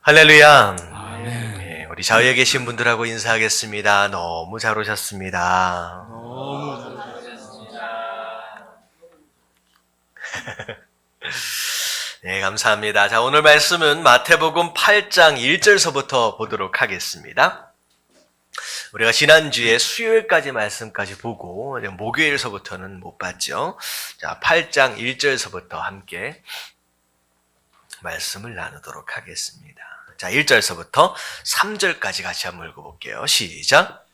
할렐루야. 아멘. 네, 우리 좌우에 계신 분들하고 인사하겠습니다. 너무 잘 오셨습니다. 너무 잘하셨습니다. 네, 감사합니다. 자, 오늘 말씀은 마태복음 8장 1절서부터 보도록 하겠습니다. 우리가 지난주에 수요일까지 말씀까지 보고 목요일서부터는 못 봤죠. 자, 8장 1절서부터 함께 말씀을 나누도록 하겠습니다. 자, 1절서부터 3절까지 같이 한번 읽어볼게요. 시작.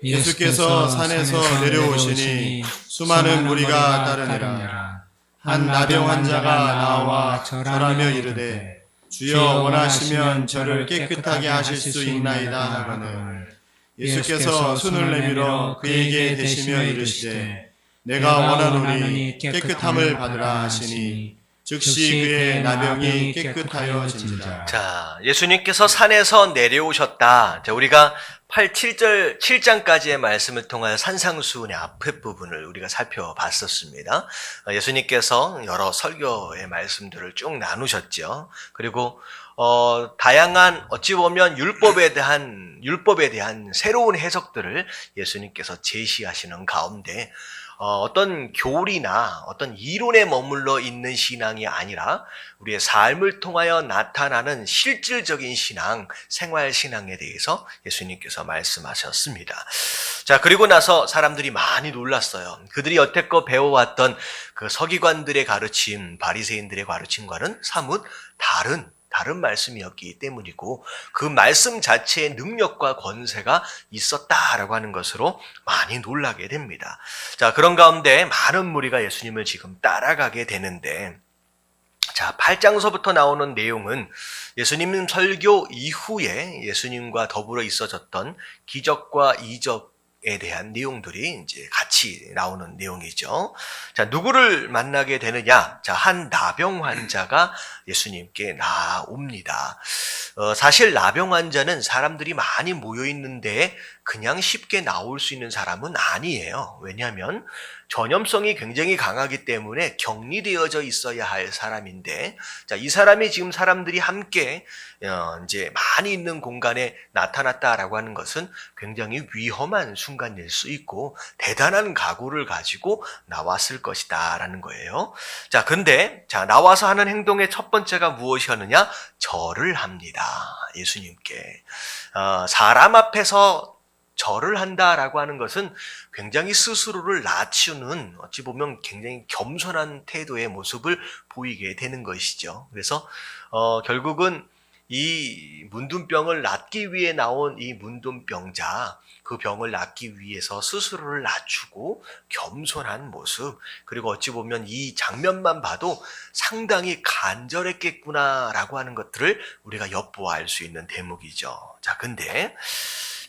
예수께서 산에서 내려오시니 수많은 무리가 따르니라. 한 나병 환자가 나와 절하며 이르되 주여 원하시면 저를 깨끗하게 하실 수 있나이다 하거늘 예수께서 손을 내밀어 그에게 대시며 이르시되 내가 원하노니 깨끗함을 받으라 하시니 즉시 그의 나병이 깨끗하여진지라. 자, 예수님께서 산에서 내려오셨다. 자, 우리가 7장까지의 말씀을 통하여 산상수훈의 앞에 부분을 우리가 살펴봤었습니다. 예수님께서 여러 설교의 말씀들을 쭉 나누셨죠. 그리고 다양한 어찌 보면 율법에 대한 새로운 해석들을 예수님께서 제시하시는 가운데 어떤 교리나 어떤 이론에 머물러 있는 신앙이 아니라 우리의 삶을 통하여 나타나는 실질적인 신앙, 생활 신앙에 대해서 예수님께서 말씀하셨습니다. 자, 그리고 나서 사람들이 많이 놀랐어요. 그들이 여태껏 배워왔던 그 서기관들의 가르침, 바리새인들의 가르침과는 사뭇 다른 말씀이었기 때문이고 그 말씀 자체의 능력과 권세가 있었다라고 하는 것으로 많이 놀라게 됩니다. 자, 그런 가운데 많은 무리가 예수님을 지금 따라가게 되는데, 자, 8장서부터 나오는 내용은 예수님 설교 이후에 예수님과 더불어 있어졌던 기적과 이적에 대한 내용들이 이제 같이 나오는 내용이죠. 자, 누구를 만나게 되느냐? 자, 한 나병 환자가 예수님께 나옵니다. 사실 나병 환자는 사람들이 많이 모여 있는데 그냥 쉽게 나올 수 있는 사람은 아니에요. 왜냐하면 전염성이 굉장히 강하기 때문에 격리되어져 있어야 할 사람인데, 자, 이 사람이 지금 사람들이 함께 이제 많이 있는 공간에 나타났다라고 하는 것은 굉장히 위험한 순간일 수 있고 대단한 각오를 가지고 나왔을 것이다라는 거예요. 자, 근데 자, 나와서 하는 행동의 첫 번째가 무엇이었느냐? 절을 합니다. 예수님께. 사람 앞에서 절을 한다라고 하는 것은 굉장히 스스로를 낮추는, 어찌 보면 굉장히 겸손한 태도의 모습을 보이게 되는 것이죠. 그래서 결국은 이 문둥병을 낫기 위해 나온 이 문둥병자, 그 병을 낫기 위해서 스스로를 낮추고 겸손한 모습, 그리고 어찌 보면 이 장면만 봐도 상당히 간절했겠구나라고 하는 것들을 우리가 엿보아 알 수 있는 대목이죠. 자, 근데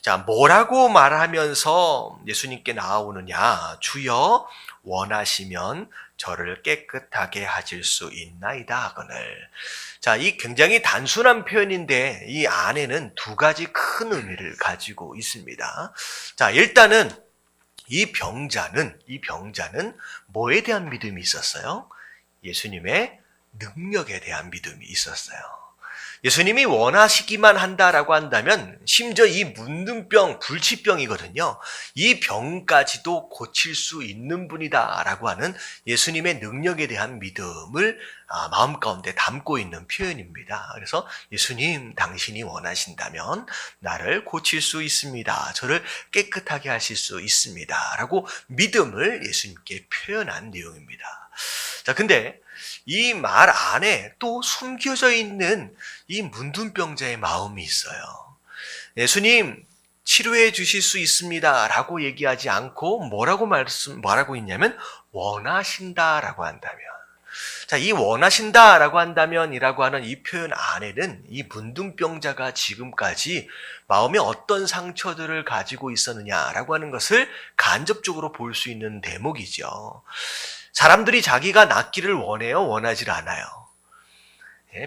자, 뭐라고 말하면서 예수님께 나아오느냐? 주여 원하시면 저를 깨끗하게 하실 수 있나이다 하거늘. 자, 이 굉장히 단순한 표현인데 이 안에는 두 가지 큰 의미를 가지고 있습니다. 자, 일단은 이 병자는 뭐에 대한 믿음이 있었어요? 예수님의 능력에 대한 믿음이 있었어요. 예수님이 원하시기만 한다라고 한다면 심지어 이 문둥병, 불치병이거든요. 이 병까지도 고칠 수 있는 분이다라고 하는 예수님의 능력에 대한 믿음을 마음 가운데 담고 있는 표현입니다. 그래서 예수님, 당신이 원하신다면 나를 고칠 수 있습니다. 저를 깨끗하게 하실 수 있습니다. 라고 믿음을 예수님께 표현한 내용입니다. 자, 근데 이 말 안에 또 숨겨져 있는 이 문둥병자의 마음이 있어요. 예수님, 치료해 주실 수 있습니다. 라고 얘기하지 않고 뭐라고 있냐면, 원하신다라고 한다면. 자, 이 원하신다라고 한다면이라고 하는 이 표현 안에는 이 문둥병자가 지금까지 마음에 어떤 상처들을 가지고 있었느냐라고 하는 것을 간접적으로 볼 수 있는 대목이죠. 사람들이 자기가 낫기를 원해요? 원하지 않아요?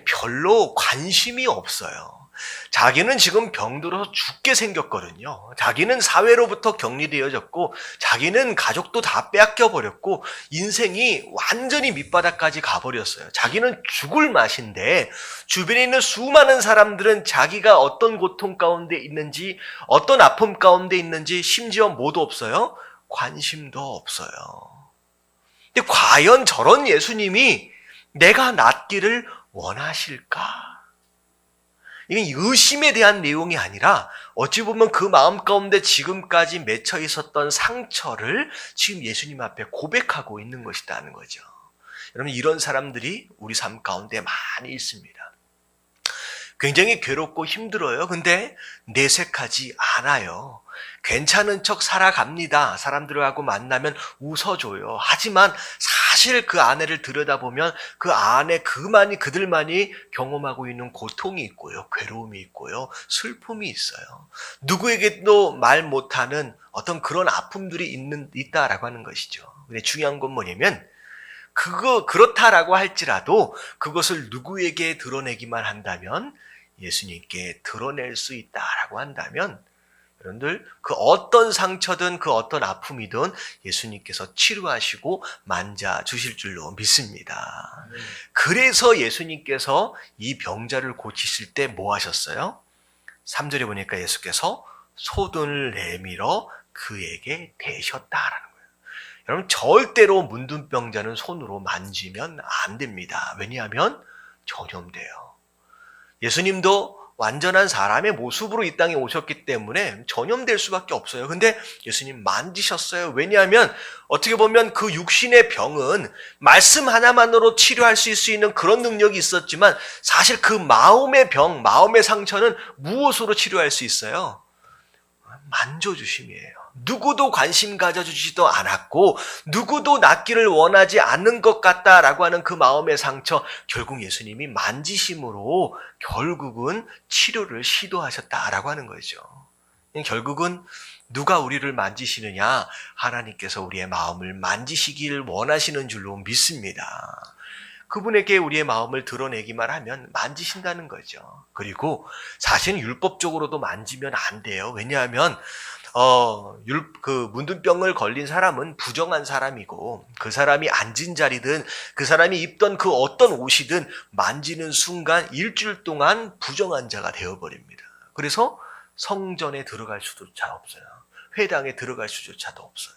별로 관심이 없어요. 자기는 지금 병들어서 죽게 생겼거든요. 자기는 사회로부터 격리되어졌고 자기는 가족도 다 빼앗겨 버렸고 인생이 완전히 밑바닥까지 가버렸어요. 자기는 죽을 맛인데 주변에 있는 수많은 사람들은 자기가 어떤 고통 가운데 있는지 어떤 아픔 가운데 있는지 심지어 뭐도 없어요? 관심도 없어요. 근데 과연 저런 예수님이 내가 낫기를 원하실까? 이건 의심에 대한 내용이 아니라 어찌 보면 그 마음 가운데 지금까지 맺혀 있었던 상처를 지금 예수님 앞에 고백하고 있는 것이라는 거죠. 여러분, 이런 사람들이 우리 삶 가운데 많이 있습니다. 굉장히 괴롭고 힘들어요. 근데 내색하지 않아요. 괜찮은 척 살아갑니다. 사람들하고 만나면 웃어줘요. 하지만 사실 그 안에를 들여다보면 그 안에 그들만이 경험하고 있는 고통이 있고요. 괴로움이 있고요. 슬픔이 있어요. 누구에게도 말 못하는 어떤 그런 아픔들이 있다라고 하는 것이죠. 근데 중요한 건 뭐냐면 그렇다라고 할지라도 그것을 누구에게 드러내기만 한다면 예수님께 드러낼 수 있다라고 한다면 여러분들 그 어떤 상처든 그 어떤 아픔이든 예수님께서 치료하시고 만져주실 줄로 믿습니다. 그래서 예수님께서 이 병자를 고치실 때 뭐 하셨어요? 3절에 보니까 예수께서 손을 내밀어 그에게 대셨다라는 거예요. 여러분, 절대로 문둥병자는 손으로 만지면 안 됩니다. 왜냐하면 전염돼요. 예수님도 완전한 사람의 모습으로 이 땅에 오셨기 때문에 전염될 수밖에 없어요. 근데 예수님 만지셨어요. 왜냐하면 어떻게 보면 그 육신의 병은 말씀 하나만으로 치료할 수 있는 그런 능력이 있었지만 사실 그 마음의 병, 마음의 상처는 무엇으로 치료할 수 있어요? 만져주심이에요. 누구도 관심 가져주지도 않았고 누구도 낫기를 원하지 않는 것 같다라고 하는 그 마음의 상처, 결국 예수님이 만지심으로 결국은 치료를 시도하셨다라고 하는 거죠. 결국은 누가 우리를 만지시느냐? 하나님께서 우리의 마음을 만지시기를 원하시는 줄로 믿습니다. 그분에게 우리의 마음을 드러내기만 하면 만지신다는 거죠. 그리고 사실은 율법적으로도 만지면 안 돼요. 왜냐하면 문둥병을 걸린 사람은 부정한 사람이고 그 사람이 앉은 자리든 그 사람이 입던 그 어떤 옷이든 만지는 순간 일주일 동안 부정한 자가 되어버립니다. 그래서 성전에 들어갈 수조차 없어요. 회당에 들어갈 수조차도 없어요.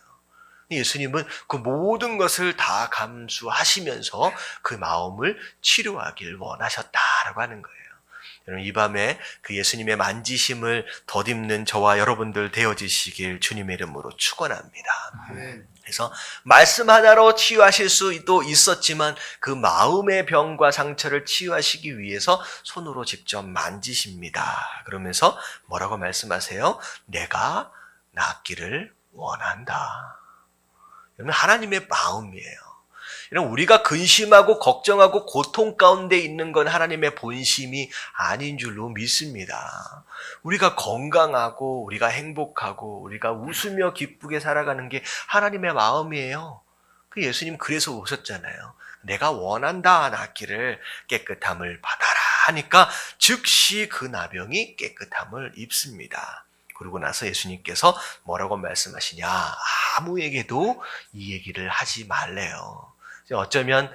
예수님은 그 모든 것을 다 감수하시면서 그 마음을 치료하길 원하셨다라고 하는 거예요. 여러분, 이 밤에 그 예수님의 만지심을 덧입는 저와 여러분들 되어지시길 주님의 이름으로 축원합니다. 그래서 말씀 하나로 치유하실 수도 있었지만 그 마음의 병과 상처를 치유하시기 위해서 손으로 직접 만지십니다. 그러면서 뭐라고 말씀하세요? 내가 낫기를 원한다. 여러분, 하나님의 마음이에요. 여러분, 우리가 근심하고 걱정하고 고통 가운데 있는 건 하나님의 본심이 아닌 줄로 믿습니다. 우리가 건강하고 우리가 행복하고 우리가 웃으며 기쁘게 살아가는 게 하나님의 마음이에요. 그 예수님 그래서 오셨잖아요. 내가 원한다, 낫기를 깨끗함을 받아라 하니까 즉시 그 나병이 깨끗함을 입습니다. 그러고 나서 예수님께서 뭐라고 말씀하시냐? 아무에게도 이 얘기를 하지 말래요. 어쩌면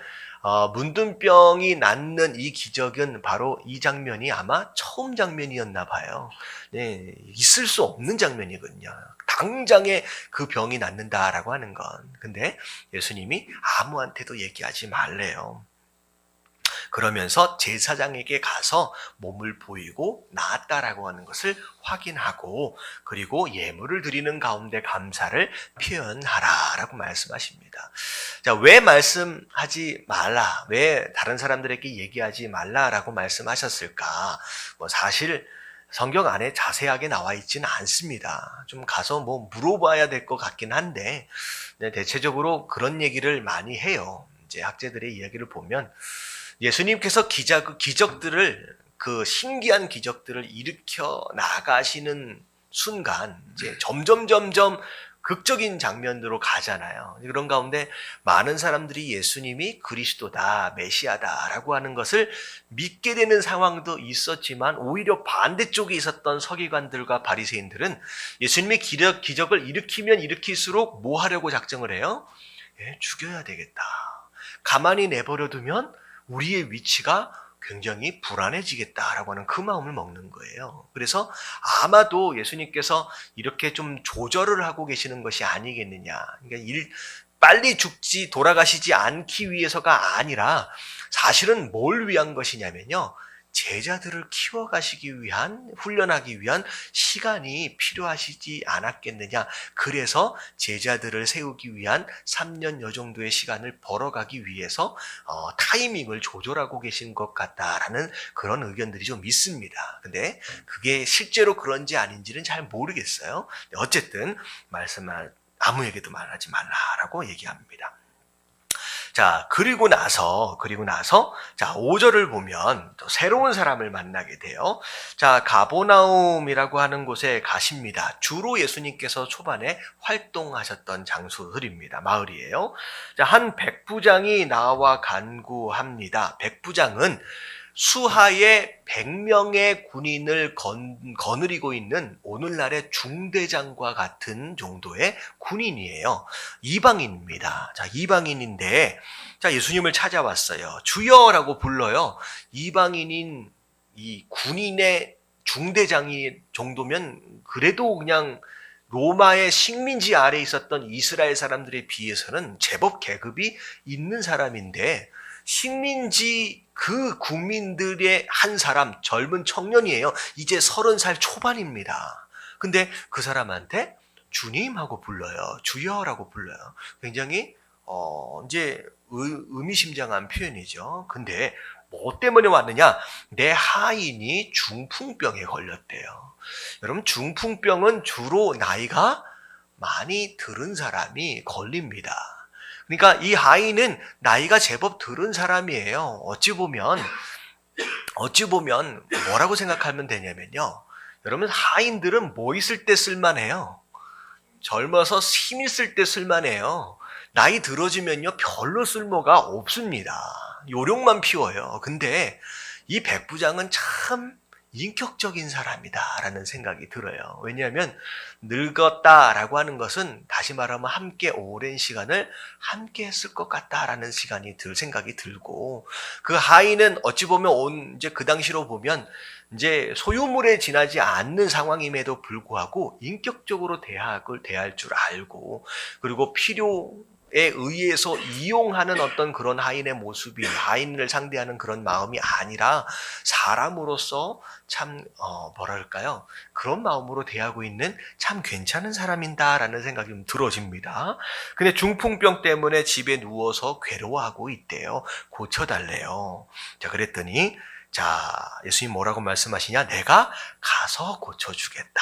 문둥병이 낫는 이 기적은 바로 이 장면이 아마 처음 장면이었나 봐요. 네, 있을 수 없는 장면이거든요. 당장에 그 병이 낫는다라고 하는 건. 근데 예수님이 아무한테도 얘기하지 말래요. 그러면서 제사장에게 가서 몸을 보이고 나았다라고 하는 것을 확인하고 그리고 예물을 드리는 가운데 감사를 표현하라라고 말씀하십니다. 자, 왜 말씀하지 말라? 왜 다른 사람들에게 얘기하지 말라라고 말씀하셨을까? 사실 성경 안에 자세하게 나와 있지는 않습니다. 좀 가서 물어봐야 될 것 같긴 한데 대체적으로 그런 얘기를 많이 해요. 이제 학자들의 이야기를 보면 예수님께서 기적들을 그 신기한 기적들을 일으켜 나가시는 순간 이제 점점 극적인 장면으로 가잖아요. 그런 가운데 많은 사람들이 예수님이 그리스도다, 메시아다라고 하는 것을 믿게 되는 상황도 있었지만 오히려 반대쪽에 있었던 서기관들과 바리새인들은 예수님이 기적을 일으키면 일으킬수록 뭐 하려고 작정을 해요? 죽여야 되겠다. 가만히 내버려두면 우리의 위치가 굉장히 불안해지겠다라고 하는 그 마음을 먹는 거예요. 그래서 아마도 예수님께서 이렇게 좀 조절을 하고 계시는 것이 아니겠느냐. 그러니까 빨리 돌아가시지 않기 위해서가 아니라 사실은 뭘 위한 것이냐면요. 제자들을 키워가시기 위한, 훈련하기 위한 시간이 필요하시지 않았겠느냐. 그래서 제자들을 세우기 위한 3년여 정도의 시간을 벌어가기 위해서 타이밍을 조절하고 계신 것 같다라는 그런 의견들이 좀 있습니다. 근데 그게 실제로 그런지 아닌지는 잘 모르겠어요. 어쨌든 아무에게도 말하지 말라라고 얘기합니다. 자, 그리고 나서, 자, 5절을 보면 또 새로운 사람을 만나게 돼요. 자, 가보나움이라고 하는 곳에 가십니다. 주로 예수님께서 초반에 활동하셨던 장소들입니다. 마을이에요. 자, 한 백부장이 나와 간구합니다. 백부장은 수하에 100명의 군인을 거느리고 있는 오늘날의 중대장과 같은 정도의 군인이에요. 이방인입니다. 자, 이방인인데, 자, 예수님을 찾아왔어요. 주여라고 불러요. 이방인인 이 군인의 중대장이 정도면 그래도 그냥 로마의 식민지 아래에 있었던 이스라엘 사람들에 비해서는 제법 계급이 있는 사람인데, 식민지 그 국민들의 한 사람, 젊은 청년이에요. 이제 30살 초반입니다. 근데 그 사람한테 주님하고 불러요. 주여라고 불러요. 굉장히 이제 의미심장한 표현이죠. 근데 뭐 때문에 왔느냐? 내 하인이 중풍병에 걸렸대요. 여러분, 중풍병은 주로 나이가 많이 들은 사람이 걸립니다. 그러니까 이 하인은 나이가 제법 들은 사람이에요. 어찌 보면 뭐라고 생각하면 되냐면요. 여러분, 하인들은 뭐 있을 때 쓸만해요? 젊어서 힘 있을 때 쓸만해요. 나이 들어지면요, 별로 쓸모가 없습니다. 요령만 피워요. 근데 이 백부장은 참 인격적인 사람이다라는 생각이 들어요. 왜냐하면 늙었다라고 하는 것은 다시 말하면 함께 오랜 시간을 함께 했을 것 같다라는 생각이 들고, 그 하인은 어찌 보면 이제 그 당시로 보면 이제 소유물에 지나지 않는 상황임에도 불구하고 인격적으로 대할 줄 알고, 그리고 필요에 의해서 이용하는 어떤 그런 하인의 모습이 하인을 상대하는 그런 마음이 아니라 사람으로서 참 뭐랄까요, 그런 마음으로 대하고 있는 참 괜찮은 사람인다라는 생각이 좀 들어집니다. 근데 중풍병 때문에 집에 누워서 괴로워하고 있대요. 고쳐달래요. 자, 그랬더니 예수님 뭐라고 말씀하시냐? 내가 가서 고쳐주겠다.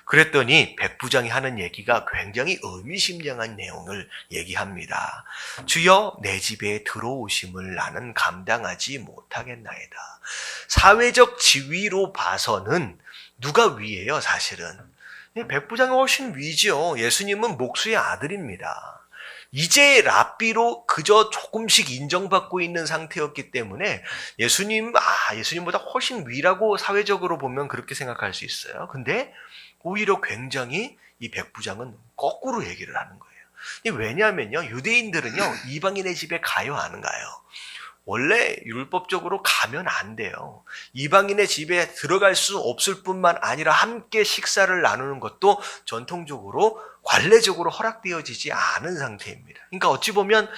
그랬더니 백부장이 하는 얘기가 굉장히 의미심장한 내용을 얘기합니다. 주여, 내 집에 들어오심을 나는 감당하지 못하겠나이다. 사회적 지위로 봐서는 누가 위예요, 사실은? 백부장이 훨씬 위죠. 예수님은 목수의 아들입니다. 이제 랍비로 그저 조금씩 인정받고 있는 상태였기 때문에 예수님보다 훨씬 위라고 사회적으로 보면 그렇게 생각할 수 있어요. 근데 오히려 굉장히 이 백부장은 거꾸로 얘기를 하는 거예요. 왜냐하면요, 유대인들은요, 이방인의 집에 가요, 안 가요? 원래 율법적으로 가면 안 돼요. 이방인의 집에 들어갈 수 없을 뿐만 아니라 함께 식사를 나누는 것도 전통적으로 관례적으로 허락되어지지 않은 상태입니다. 그러니까 어찌 보면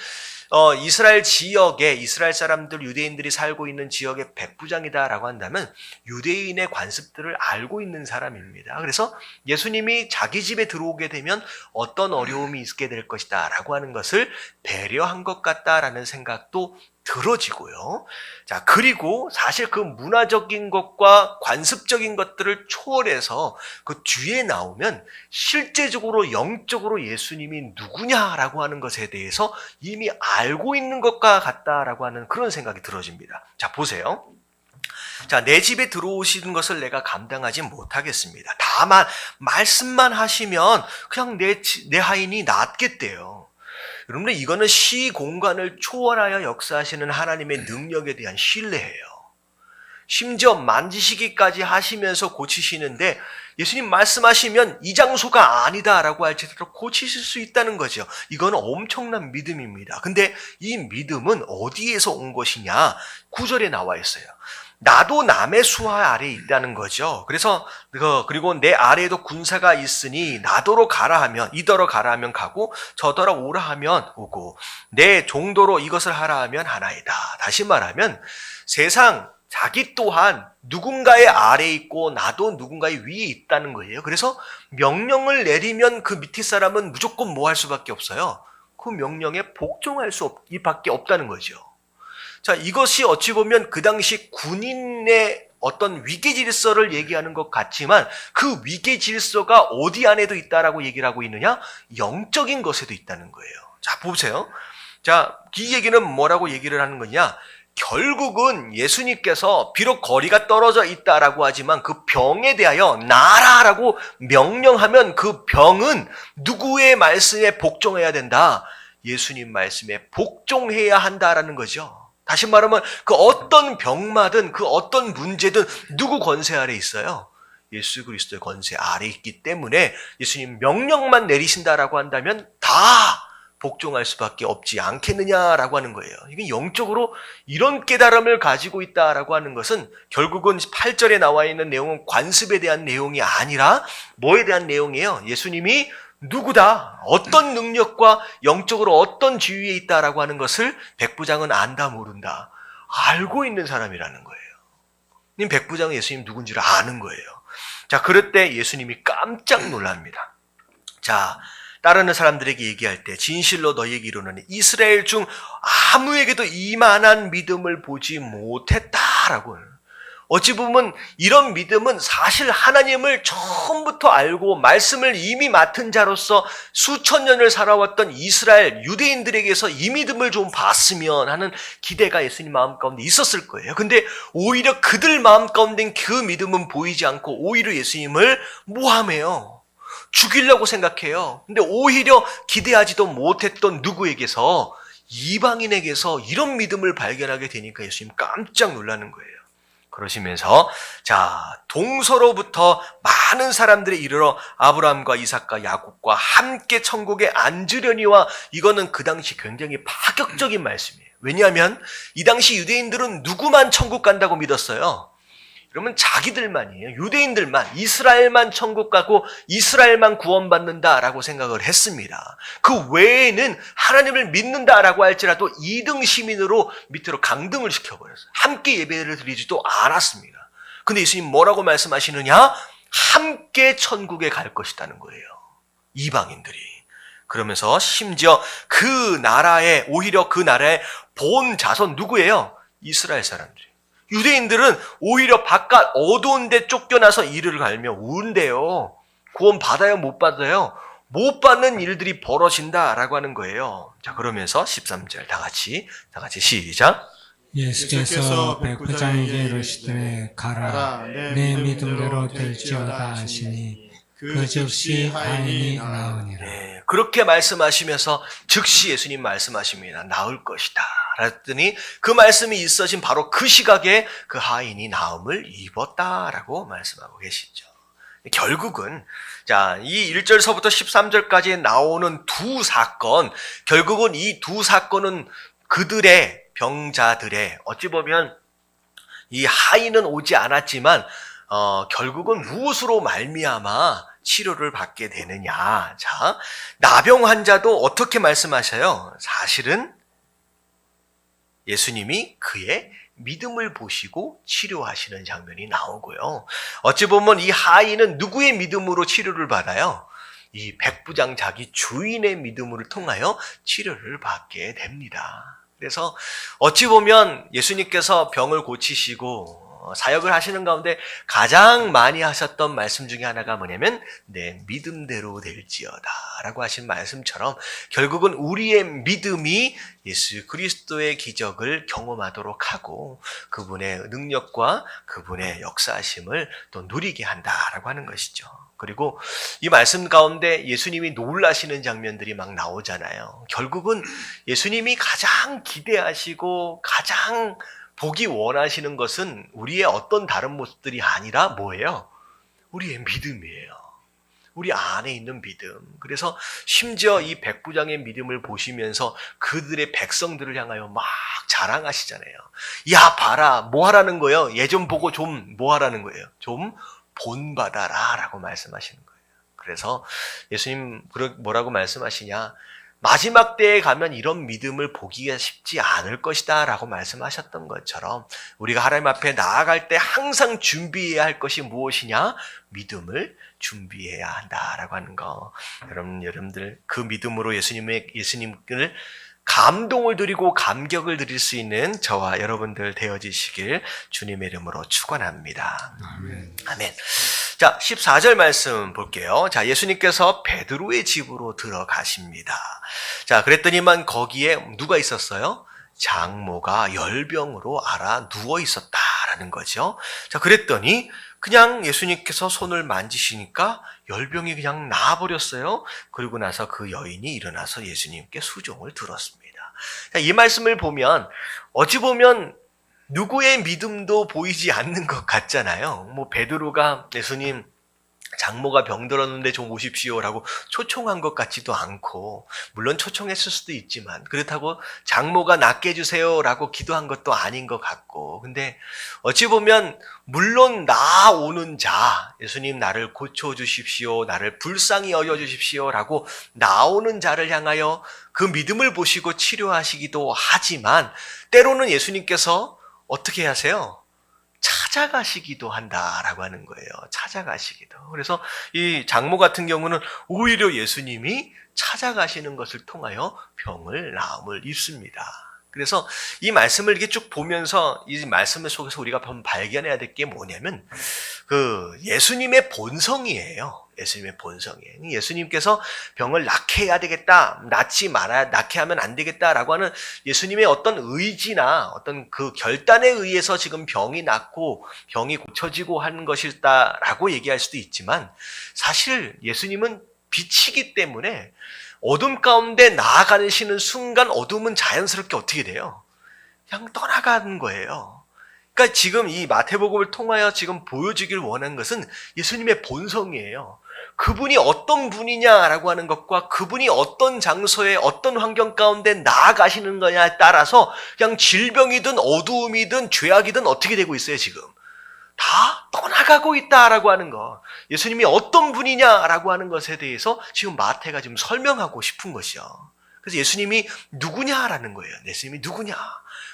이스라엘 지역에 이스라엘 사람들, 유대인들이 살고 있는 지역의 백부장이다라고 한다면 유대인의 관습들을 알고 있는 사람입니다. 그래서 예수님이 자기 집에 들어오게 되면 어떤 어려움이 있게 될 것이다 라고 하는 것을 배려한 것 같다라는 생각도 들어지고요. 자, 그리고 사실 그 문화적인 것과 관습적인 것들을 초월해서 그 뒤에 나오면 실제적으로 영적으로 예수님이 누구냐라고 하는 것에 대해서 이미 알고 있는 것과 같다라고 하는 그런 생각이 들어집니다. 자, 보세요. 자, 내 집에 들어오시는 것을 내가 감당하지 못하겠습니다. 다만 말씀만 하시면 그냥 내 하인이 낫겠대요. 여러분들, 이거는 시공간을 초월하여 역사하시는 하나님의 능력에 대한 신뢰예요. 심지어 만지시기까지 하시면서 고치시는데 예수님 말씀하시면 이 장소가 아니다라고 할지라도 고치실 수 있다는 거죠. 이건 엄청난 믿음입니다. 근데 이 믿음은 어디에서 온 것이냐? 9절에 나와 있어요. 나도 남의 수하 아래에 있다는 거죠. 그래서 그리고 내 아래에도 군사가 있으니 나더러 가라 하면 이더러 가라 하면 가고 저더러 오라 하면 오고 내 종도로 이것을 하라 하면 하나이다. 다시 말하면 세상 자기 또한 누군가의 아래에 있고 나도 누군가의 위에 있다는 거예요. 그래서 명령을 내리면 그 밑에 사람은 무조건 뭐 할 수밖에 없어요. 그 명령에 복종할 수밖에 없다는 거죠. 자, 이것이 어찌 보면 그 당시 군인의 어떤 위계 질서를 얘기하는 것 같지만 그 위계 질서가 어디 안에도 있다라고 얘기를 하고 있느냐? 영적인 것에도 있다는 거예요. 자, 보세요. 자, 이 얘기는 뭐라고 얘기를 하는 거냐? 결국은 예수님께서 비록 거리가 떨어져 있다라고 하지만 그 병에 대하여 나라라고 명령하면 그 병은 누구의 말씀에 복종해야 된다? 예수님 말씀에 복종해야 한다라는 거죠. 다시 말하면 그 어떤 병마든 그 어떤 문제든 누구 권세 아래 있어요? 예수 그리스도의 권세 아래 있기 때문에 예수님 명령만 내리신다라고 한다면 다 복종할 수밖에 없지 않겠느냐라고 하는 거예요. 이게 영적으로 이런 깨달음을 가지고 있다라고 하는 것은 결국은 8절에 나와 있는 내용은 관습에 대한 내용이 아니라 뭐에 대한 내용이에요? 예수님이 누구다, 어떤 능력과 영적으로 어떤 지위에 있다라고 하는 것을 백부장은 안다 모른다. 알고 있는 사람이라는 거예요. 백부장은 예수님 누군지를 아는 거예요. 자, 그럴 때 예수님이 깜짝 놀랍니다. 자, 따르는 사람들에게 얘기할 때 진실로 너희에게 이르노니 이스라엘 중 아무에게도 이만한 믿음을 보지 못했다라고. 어찌 보면 이런 믿음은 사실 하나님을 처음부터 알고 말씀을 이미 맡은 자로서 수천 년을 살아왔던 이스라엘 유대인들에게서 이 믿음을 좀 봤으면 하는 기대가 예수님 마음 가운데 있었을 거예요. 근데 오히려 그들 마음 가운데 그 믿음은 보이지 않고 오히려 예수님을 모함해요. 죽이려고 생각해요. 근데 오히려 기대하지도 못했던 누구에게서, 이방인에게서 이런 믿음을 발견하게 되니까 예수님 깜짝 놀라는 거예요. 그러시면서 자, 동서로부터 많은 사람들이 이르러 아브라함과 이삭과 야곱과 함께 천국에 앉으려니와, 이거는 그 당시 굉장히 파격적인 말씀이에요. 왜냐하면 이 당시 유대인들은 누구만 천국 간다고 믿었어요? 그러면 자기들만이에요. 유대인들만, 이스라엘만 천국 가고 이스라엘만 구원받는다라고 생각을 했습니다. 그 외에는 하나님을 믿는다라고 할지라도 2등 시민으로 밑으로 강등을 시켜버렸어요. 함께 예배를 드리지도 않았습니다. 근데 예수님 뭐라고 말씀하시느냐? 함께 천국에 갈 것이라는 거예요. 이방인들이. 그러면서 심지어 오히려 그 나라의 본 자손 누구예요? 이스라엘 사람들이. 유대인들은 오히려 바깥 어두운 데 쫓겨나서 이를 갈며 우는데요. 구원 받아요? 못 받아요? 못 받는 일들이 벌어진다라고 하는 거예요. 자, 그러면서 13절 다 같이 시작. 예수께서 백부장에게 이르시되 가라, 내 믿음대로 될지어다 하시니 그 즉시 하인이 나으니라. 네, 그렇게 말씀하시면서 즉시 예수님 말씀하십니다. 나을 것이다. 그랬더니 그 말씀이 있어진 바로 그 시각에 그 하인이 나음을 입었다라고 말씀하고 계시죠. 결국은 자, 이 1절서부터 13절까지 나오는 두 사건, 결국은 이 두 사건은 그들의 병자들의, 어찌 보면 이 하인은 오지 않았지만 결국은 무엇으로 말미암아 치료를 받게 되느냐. 자, 나병 환자도 어떻게 말씀하셔요? 사실은 예수님이 그의 믿음을 보시고 치료하시는 장면이 나오고요. 어찌 보면 이 하인은 누구의 믿음으로 치료를 받아요? 이 백부장 자기 주인의 믿음을 통하여 치료를 받게 됩니다. 그래서 어찌 보면 예수님께서 병을 고치시고 사역을 하시는 가운데 가장 많이 하셨던 말씀 중에 하나가 뭐냐면 내 믿음대로 될지어다 라고 하신 말씀처럼 결국은 우리의 믿음이 예수 그리스도의 기적을 경험하도록 하고 그분의 능력과 그분의 역사하심을 또 누리게 한다라고 하는 것이죠. 그리고 이 말씀 가운데 예수님이 놀라시는 장면들이 막 나오잖아요. 결국은 예수님이 가장 기대하시고 가장 보기 원하시는 것은 우리의 어떤 다른 모습들이 아니라 뭐예요? 우리의 믿음이에요. 우리 안에 있는 믿음. 그래서 심지어 이 백부장의 믿음을 보시면서 그들의 백성들을 향하여 막 자랑하시잖아요. 야, 봐라. 뭐 하라는 거예요? 예전 보고 좀 뭐 하라는 거예요? 좀 본받아라 라고 말씀하시는 거예요. 그래서 예수님 뭐라고 말씀하시냐? 마지막 때에 가면 이런 믿음을 보기가 쉽지 않을 것이다 라고 말씀하셨던 것처럼 우리가 하나님 앞에 나아갈 때 항상 준비해야 할 것이 무엇이냐? 믿음을 준비해야 한다라고 하는 거. 여러분들 그 믿음으로 예수님을 감동을 드리고 감격을 드릴 수 있는 저와 여러분들 되어지시길 주님의 이름으로 축원합니다. 아멘. 자, 14절 말씀 볼게요. 자, 예수님께서 베드로의 집으로 들어가십니다. 자, 그랬더니만 거기에 누가 있었어요? 장모가 열병으로 앓아 누워 있었다라는 거죠. 자, 그랬더니 그냥 예수님께서 손을 만지시니까 열병이 그냥 나아버렸어요. 그리고 나서 그 여인이 일어나서 예수님께 수종을 들었습니다. 자, 이 말씀을 보면 어찌 보면 누구의 믿음도 보이지 않는 것 같잖아요. 뭐 베드로가 예수님 장모가 병들었는데 좀 오십시오라고 초청한 것 같지도 않고 물론 초청했을 수도 있지만 그렇다고 장모가 낫게 해주세요라고 기도한 것도 아닌 것 같고 근데 어찌 보면 물론 나오는 자 예수님 나를 고쳐주십시오 나를 불쌍히 여겨주십시오라고 나오는 자를 향하여 그 믿음을 보시고 치료하시기도 하지만 때로는 예수님께서 어떻게 하세요? 찾아가시기도 한다라고 하는 거예요. 찾아가시기도. 그래서 이 장모 같은 경우는 오히려 예수님이 찾아가시는 것을 통하여 병을 나음을 입습니다. 그래서 이 말씀을 이렇게 쭉 보면서 이 말씀 속에서 우리가 발견해야 될 게 뭐냐면 그 예수님의 본성이에요. 예수님의 본성이에요. 예수님께서 병을 낫게 해야 되겠다, 낫게 하면 안 되겠다라고 하는 예수님의 어떤 의지나 어떤 그 결단에 의해서 지금 병이 낫고 병이 고쳐지고 하는 것이다라고 얘기할 수도 있지만 사실 예수님은 빛이기 때문에 어둠 가운데 나아가시는 순간 어둠은 자연스럽게 어떻게 돼요? 그냥 떠나가는 거예요. 그러니까 지금 이 마태복음을 통하여 지금 보여주길 원하는 것은 예수님의 본성이에요. 그분이 어떤 분이냐라고 하는 것과 그분이 어떤 장소에 어떤 환경 가운데 나아가시는 거냐에 따라서 그냥 질병이든 어두움이든 죄악이든 어떻게 되고 있어요 지금. 다 떠나가고 있다라고 하는 거. 예수님이 어떤 분이냐라고 하는 것에 대해서 지금 마태가 지금 설명하고 싶은 것이요. 그래서 예수님이 누구냐라는 거예요. 예수님이 누구냐.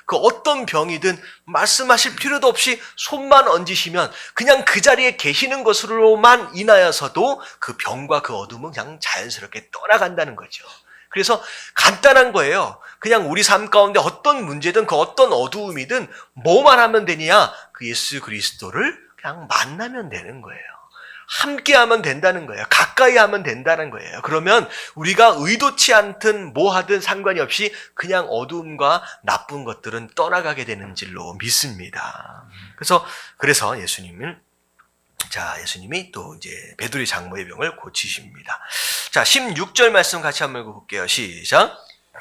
그 어떤 병이든 말씀하실 필요도 없이 손만 얹으시면 그냥 그 자리에 계시는 것으로만 인하여서도 그 병과 그 어둠은 그냥 자연스럽게 떠나간다는 거죠. 그래서 간단한 거예요. 그냥 우리 삶 가운데 어떤 문제든 그 어떤 어두움이든 뭐만 하면 되냐? 그 예수 그리스도를 그냥 만나면 되는 거예요. 함께 하면 된다는 거예요. 가까이 하면 된다는 거예요. 그러면 우리가 의도치 않든 뭐 하든 상관이 없이 그냥 어두움과 나쁜 것들은 떠나가게 되는 줄로 믿습니다. 그래서 예수님이 또 이제 베드로의 장모의 병을 고치십니다. 자, 16절 말씀 같이 한번 읽어볼게요. 시작.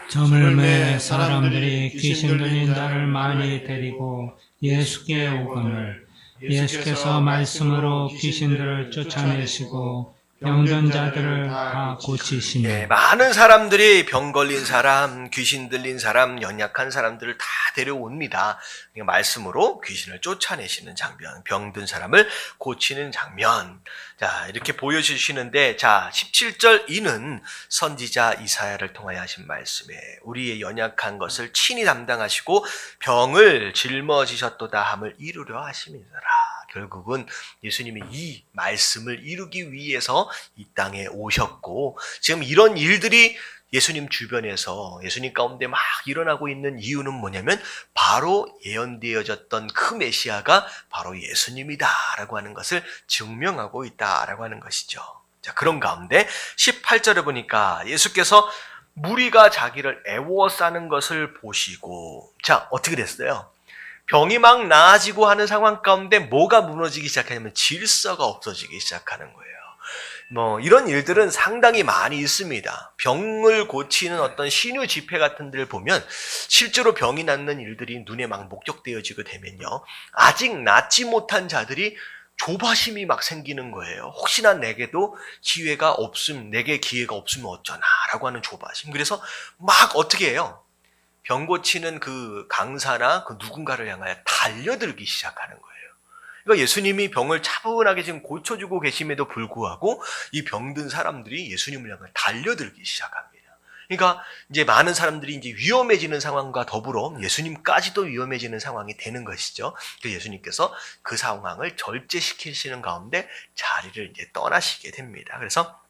저물매 사람들이 귀신 들린 자를 많이 데리고 예수께 오거늘 예수께서 말씀으로 귀신들을 쫓아내시고 병든 자들을 다 고치시니 네, 많은 사람들이 병 걸린 사람, 귀신 들린 사람, 연약한 사람들을 다 데려옵니다. 말씀으로 귀신을 쫓아내시는 장면, 병든 사람을 고치는 장면. 자, 이렇게 보여주시는데, 자, 17절 이는 선지자 이사야를 통하여 하신 말씀에 우리의 연약한 것을 친히 담당하시고 병을 짊어지셨도다 함을 이루려 하심이더라. 결국은 예수님이 이 말씀을 이루기 위해서 이 땅에 오셨고, 지금 이런 일들이 예수님 주변에서 예수님 가운데 막 일어나고 있는 이유는 뭐냐면 바로 예언되어졌던 그 메시아가 바로 예수님이다라고 하는 것을 증명하고 있다라고 하는 것이죠. 자, 그런 가운데 18절에 보니까 예수께서 무리가 자기를 애워싸는 것을 보시고, 자, 어떻게 됐어요? 병이 막 나아지고 하는 상황 가운데 뭐가 무너지기 시작하냐면 질서가 없어지기 시작하는 거예요. 이런 일들은 상당히 많이 있습니다. 병을 고치는 어떤 신유 집회 같은 데를 보면 실제로 병이 낫는 일들이 눈에 막 목격되어지게 되면요, 아직 낫지 못한 자들이 조바심이 막 생기는 거예요. 혹시나 내게도 내게 기회가 없으면 어쩌나 라고 하는 조바심. 그래서 막 어떻게 해요? 병 고치는 그 강사나 그 누군가를 향하여 달려들기 시작하는 거예요. 그러니까 예수님이 병을 차분하게 지금 고쳐주고 계심에도 불구하고 이 병든 사람들이 예수님을 향해 달려들기 시작합니다. 그러니까 이제 많은 사람들이 이제 위험해지는 상황과 더불어 예수님까지도 위험해지는 상황이 되는 것이죠. 그래서 예수님께서 그 상황을 절제시키시는 가운데 자리를 이제 떠나시게 됩니다. 그래서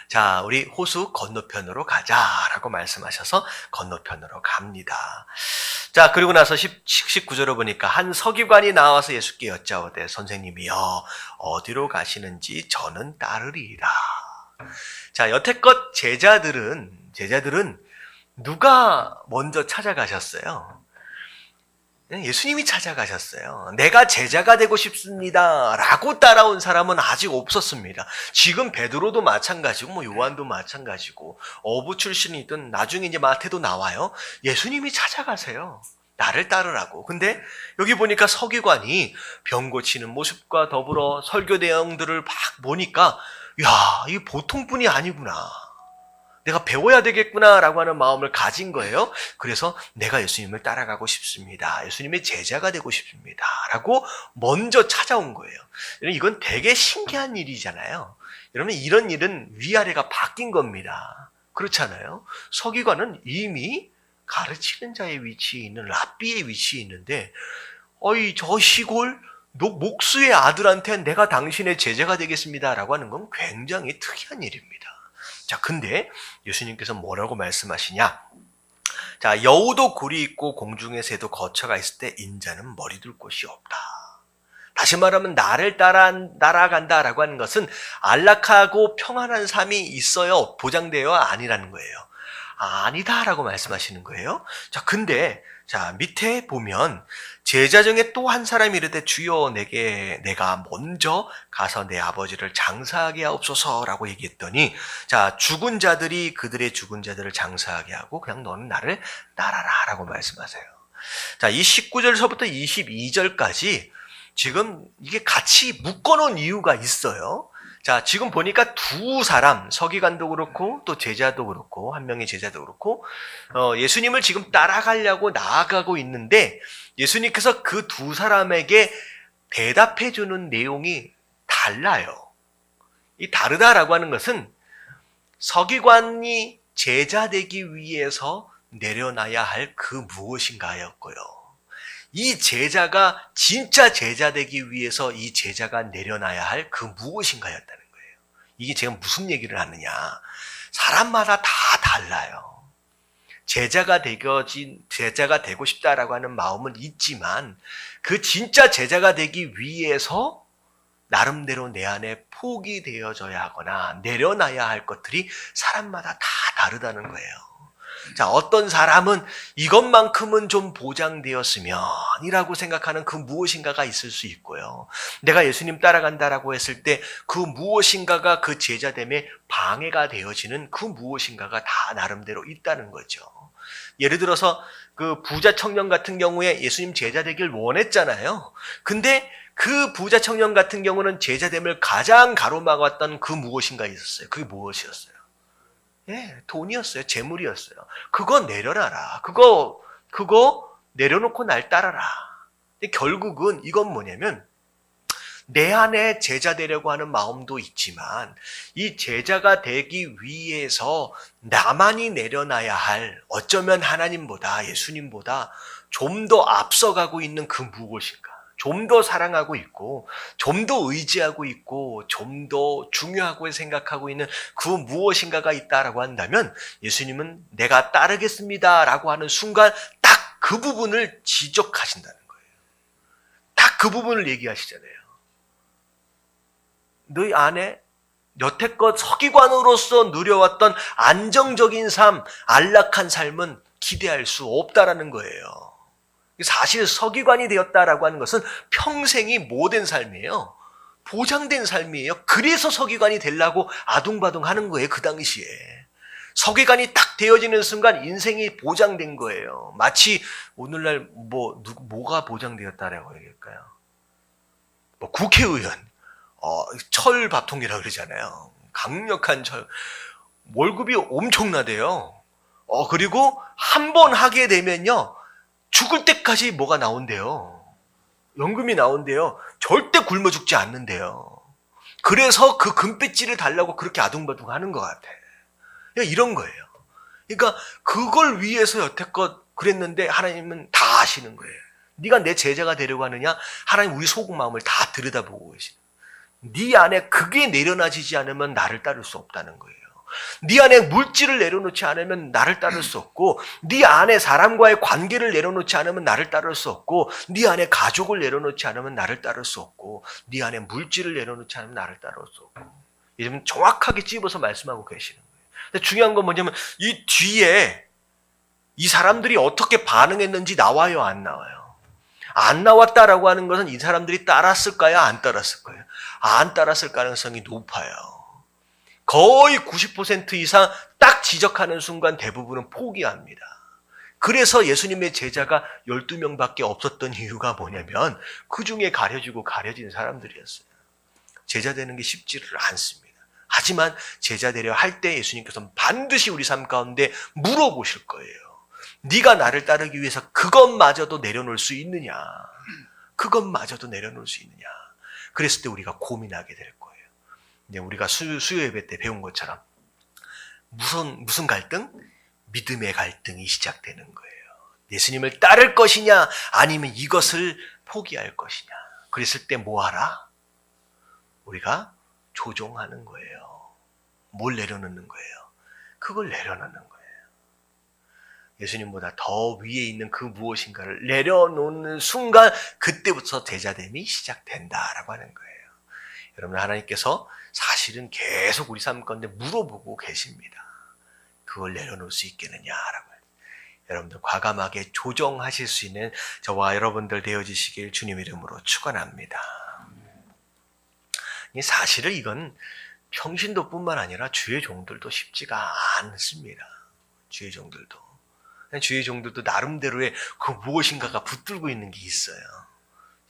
자, 우리 호수 건너편으로 가자라고 말씀하셔서 건너편으로 갑니다. 자, 그리고 나서 19절을 보니까 한 서기관이 나와서 예수께 여짜오되 선생님이여 어디로 가시는지 저는 따르리이다. 자, 여태껏 제자들은 누가 먼저 찾아가셨어요? 예수님이 찾아가셨어요. 내가 제자가 되고 싶습니다 라고 따라온 사람은 아직 없었습니다. 지금 베드로도 마찬가지고 요한도 마찬가지고 어부 출신이든 나중에 이제 마태도 나와요. 예수님이 찾아가세요. 나를 따르라고. 근데 여기 보니까 서기관이 병 고치는 모습과 더불어 설교 내용들을 막 보니까 야, 이 보통 분이 아니구나. 내가 배워야 되겠구나라고 하는 마음을 가진 거예요. 그래서 내가 예수님을 따라가고 싶습니다. 예수님의 제자가 되고 싶습니다. 라고 먼저 찾아온 거예요. 이건 되게 신기한 일이잖아요. 여러분, 이런 일은 위아래가 바뀐 겁니다. 그렇잖아요. 서기관은 이미 가르치는 자의 위치에 있는 랍비의 위치에 있는데 저 시골 목수의 아들한테 내가 당신의 제자가 되겠습니다 라고 하는 건 굉장히 특이한 일입니다. 자, 근데 예수님께서 뭐라고 말씀하시냐? 자, 여우도 굴이 있고 공중의 새도 거처가 있을 때 인자는 머리 둘 곳이 없다. 다시 말하면 나를 따라간다라고 하는 것은 안락하고 평안한 삶이 있어요, 보장되어야 아니라는 거예요. 아니다라고 말씀하시는 거예요. 자, 근데 자, 밑에 보면 제자 중에 또 한 사람이 이르되 주여 내가 먼저 가서 내 아버지를 장사하게 하옵소서라고 얘기했더니, 자, 죽은 자들이 그들의 죽은 자들을 장사하게 하고 그냥 너는 나를 따라라라고 말씀하세요. 자, 이 19절서부터 22절까지 지금 이게 같이 묶어놓은 이유가 있어요. 자, 지금 보니까 두 사람, 서기관도 그렇고 또 제자도 그렇고 한 명의 제자도 그렇고 예수님을 지금 따라가려고 나아가고 있는데 예수님께서 그 두 사람에게 대답해주는 내용이 달라요. 이 다르다라고 하는 것은 서기관이 제자 되기 위해서 내려놔야 할 그 무엇인가였고요. 이 제자가 진짜 제자 되기 위해서 이 제자가 내려놔야 할 그 무엇인가였다는 거예요. 이게 제가 무슨 얘기를 하느냐. 사람마다 다 달라요. 제자가 되고 싶다라고 하는 마음은 있지만 그 진짜 제자가 되기 위해서 나름대로 내 안에 포기되어져야 하거나 내려놔야 할 것들이 사람마다 다 다르다는 거예요. 자, 어떤 사람은 이것만큼은 좀 보장되었으면 이라고 생각하는 그 무엇인가가 있을 수 있고요. 내가 예수님 따라간다라고 했을 때 그 무엇인가가 그 제자됨에 방해가 되어지는 그 무엇인가가 다 나름대로 있다는 거죠. 예를 들어서 그 부자 청년 같은 경우에 예수님 제자 되길 원했잖아요. 근데 그 부자 청년 같은 경우는 제자됨을 가장 가로막았던 그 무엇인가 있었어요. 그게 무엇이었어요? 예, 돈이었어요. 재물이었어요. 그거 내려놔라. 그거 내려놓고 날 따라라. 근데 결국은 이건 뭐냐면 내 안에 제자 되려고 하는 마음도 있지만 이 제자가 되기 위해서 나만이 내려놔야 할, 어쩌면 하나님보다 예수님보다 좀 더 앞서가고 있는 그 무엇인가, 좀 더 사랑하고 있고, 좀 더 의지하고 있고, 좀 더 중요하고 생각하고 있는 그 무엇인가가 있다라고 한다면 예수님은 내가 따르겠습니다라고 하는 순간 딱 그 부분을 지적하신다는 거예요. 딱 그 부분을 얘기하시잖아요. 너희 안에 여태껏 서기관으로서 누려왔던 안정적인 삶, 안락한 삶은 기대할 수 없다라는 거예요. 사실 서기관이 되었다라고 하는 것은 평생이 뭐된 삶이에요? 보장된 삶이에요. 그래서 서기관이 되려고 아둥바둥 하는 거예요. 그 당시에. 서기관이 딱 되어지는 순간 인생이 보장된 거예요. 마치 오늘날 뭐가 보장되었다라고 얘기할까요? 국회의원, 철밥통이라고 그러잖아요. 강력한 월급이 엄청나대요. 그리고 한 번 하게 되면요. 죽을 때까지 뭐가 나온대요. 연금이 나온대요. 절대 굶어 죽지 않는데요. 그래서 그 금배지를 달라고 그렇게 아둥바둥 하는 것 같아. 이런 거예요. 그러니까 그걸 위해서 여태껏 그랬는데 하나님은 다 아시는 거예요. 네가 내 제자가 되려고 하느냐? 하나님 우리 속은 마음을 다 들여다보고 계시는 거예요. 네 안에 그게 내려놔지지 않으면 나를 따를 수 없다는 거예요. 네 안에 물질을 내려놓지 않으면 나를 따를 수 없고, 네 안에 사람과의 관계를 내려놓지 않으면 나를 따를 수 없고, 네 안에 가족을 내려놓지 않으면 나를 따를 수 없고, 네 안에 물질을 내려놓지 않으면 나를 따를 수 없고. 이러면 정확하게 찝어서 말씀하고 계시는 거예요. 근데 중요한 건 뭐냐면 이 뒤에 이 사람들이 어떻게 반응했는지 나와요, 안 나와요? 안 나왔다라고 하는 것은 이 사람들이 따랐을까요, 안 따랐을까요? 안 따랐을 가능성이 높아요. 거의 90% 이상 딱 지적하는 순간 대부분은 포기합니다. 그래서 예수님의 제자가 12명밖에 없었던 이유가 뭐냐면 그 중에 가려진 사람들이었어요. 제자 되는 게 쉽지를 않습니다. 하지만 제자 되려 할 때 예수님께서는 반드시 우리 삶 가운데 물어보실 거예요. 네가 나를 따르기 위해서 그것마저도 내려놓을 수 있느냐? 그것마저도 내려놓을 수 있느냐? 그랬을 때 우리가 고민하게 될 거예요. 이제 우리가 수요 예배 때 배운 것처럼 무슨 갈등? 믿음의 갈등이 시작되는 거예요. 예수님을 따를 것이냐 아니면 이것을 포기할 것이냐. 그랬을 때 뭐 하라? 우리가 조종하는 거예요. 뭘 내려놓는 거예요? 그걸 내려놓는 거예요. 예수님보다 더 위에 있는 그 무엇인가를 내려놓는 순간 그때부터 제자됨이 시작된다라고 하는 거예요. 여러분, 하나님께서 사실은 계속 우리 삶 가운데 물어보고 계십니다. 그걸 내려놓을 수 있겠느냐라고. 여러분들 과감하게 조정하실 수 있는 저와 여러분들 되어지시길 주님 이름으로 축원합니다. 사실은 이건 평신도뿐만 아니라 주의 종들도 쉽지가 않습니다. 주의 종들도 나름대로의 그 무엇인가가 붙들고 있는 게 있어요.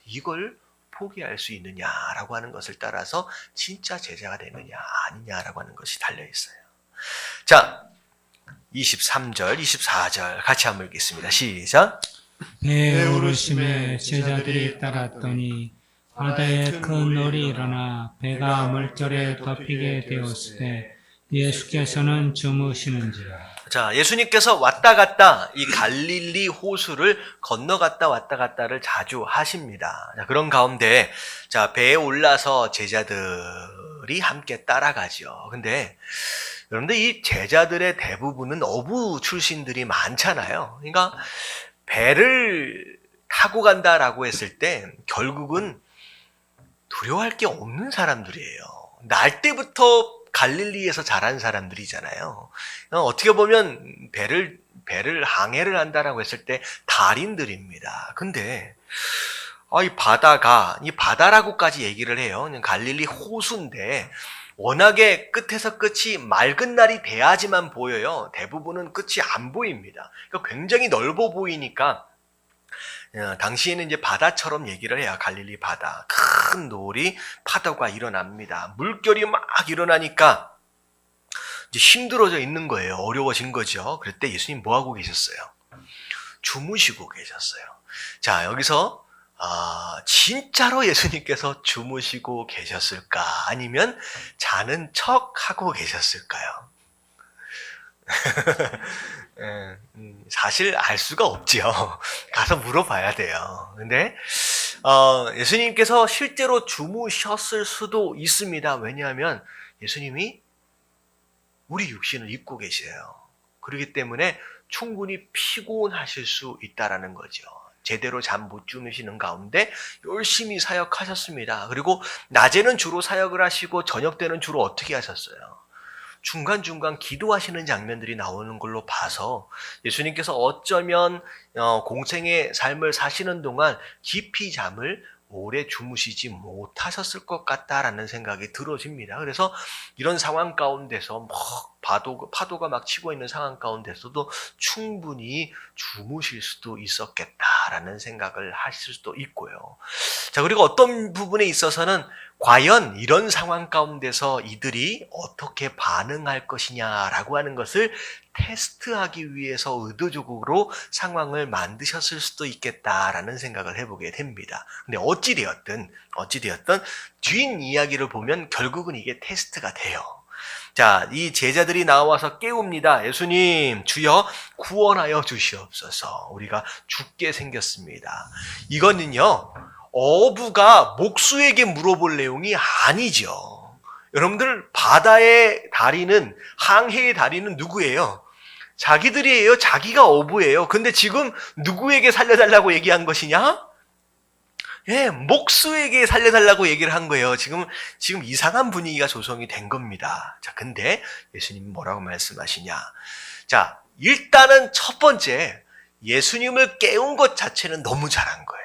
이걸 포기할 수 있느냐라고 하는 것을 따라서 진짜 제자가 되느냐 아니냐라고 하는 것이 달려 있어요. 자, 23절, 24절 같이 한번 읽겠습니다. 시작. 배에 오르심에 제자들이 따랐더니 바다에 큰 놀이 일어나 배가 물결에 덮이게 되었을 때 예수께서는 주무시는지라. 자, 예수님께서 왔다 갔다 이 갈릴리 호수를 건너갔다 왔다 갔다를 자주 하십니다. 자, 그런 가운데 자, 배에 올라서 제자들이 함께 따라가죠. 근데 여러분들 이 제자들의 대부분은 어부 출신들이 많잖아요. 그러니까 배를 타고 간다라고 했을 때 결국은 두려워할 게 없는 사람들이에요. 날 때부터 갈릴리에서 자란 사람들이잖아요. 어떻게 보면 배를 항해를 한다라고 했을 때 달인들입니다. 근데 이 바다라고까지 얘기를 해요. 그냥 갈릴리 호수인데 워낙에 끝에서 끝이 맑은 날이 돼야지만 보여요. 대부분은 끝이 안 보입니다. 그러니까 굉장히 넓어 보이니까 당시에는 이제 바다처럼 얘기를 해요. 갈릴리 바다. 큰 놀이 파도가 일어납니다. 물결이 막 일어나니까 이제 힘들어져 있는 거예요. 어려워진 거죠. 그럴 때 예수님 뭐 하고 계셨어요? 주무시고 계셨어요. 자, 여기서 진짜로 예수님께서 주무시고 계셨을까? 아니면 자는 척 하고 계셨을까요? 사실 알 수가 없죠. 가서 물어봐야 돼요. 근데 예수님께서 실제로 주무셨을 수도 있습니다. 왜냐하면 예수님이 우리 육신을 입고 계세요. 그렇기 때문에 충분히 피곤하실 수 있다라는 거죠. 제대로 잠 못 주무시는 가운데 열심히 사역하셨습니다. 그리고 낮에는 주로 사역을 하시고 저녁 때는 주로 어떻게 하셨어요? 중간중간 기도하시는 장면들이 나오는 걸로 봐서 예수님께서 어쩌면 공생의 삶을 사시는 동안 깊이 잠을 오래 주무시지 못하셨을 것 같다라는 생각이 들어집니다. 그래서 이런 상황 가운데서 파도가 막 치고 있는 상황 가운데서도 충분히 주무실 수도 있었겠다라는 생각을 하실 수도 있고요. 자, 그리고 어떤 부분에 있어서는 과연 이런 상황 가운데서 이들이 어떻게 반응할 것이냐라고 하는 것을 테스트하기 위해서 의도적으로 상황을 만드셨을 수도 있겠다라는 생각을 해보게 됩니다. 근데 어찌되었든 뒷 이야기를 보면 결국은 이게 테스트가 돼요. 자, 이 제자들이 나와서 깨웁니다. 예수님, 주여 구원하여 주시옵소서. 우리가 죽게 생겼습니다. 이거는요, 어부가 목수에게 물어볼 내용이 아니죠. 여러분들, 바다의 다리는, 항해의 다리는 누구예요? 자기들이에요. 자기가 어부예요. 근데 지금 누구에게 살려달라고 얘기한 것이냐? 예, 목수에게 살려달라고 얘기를 한 거예요. 지금 이상한 분위기가 조성이 된 겁니다. 자, 근데 예수님이 뭐라고 말씀하시냐? 자, 일단은 첫 번째, 예수님을 깨운 것 자체는 너무 잘한 거예요.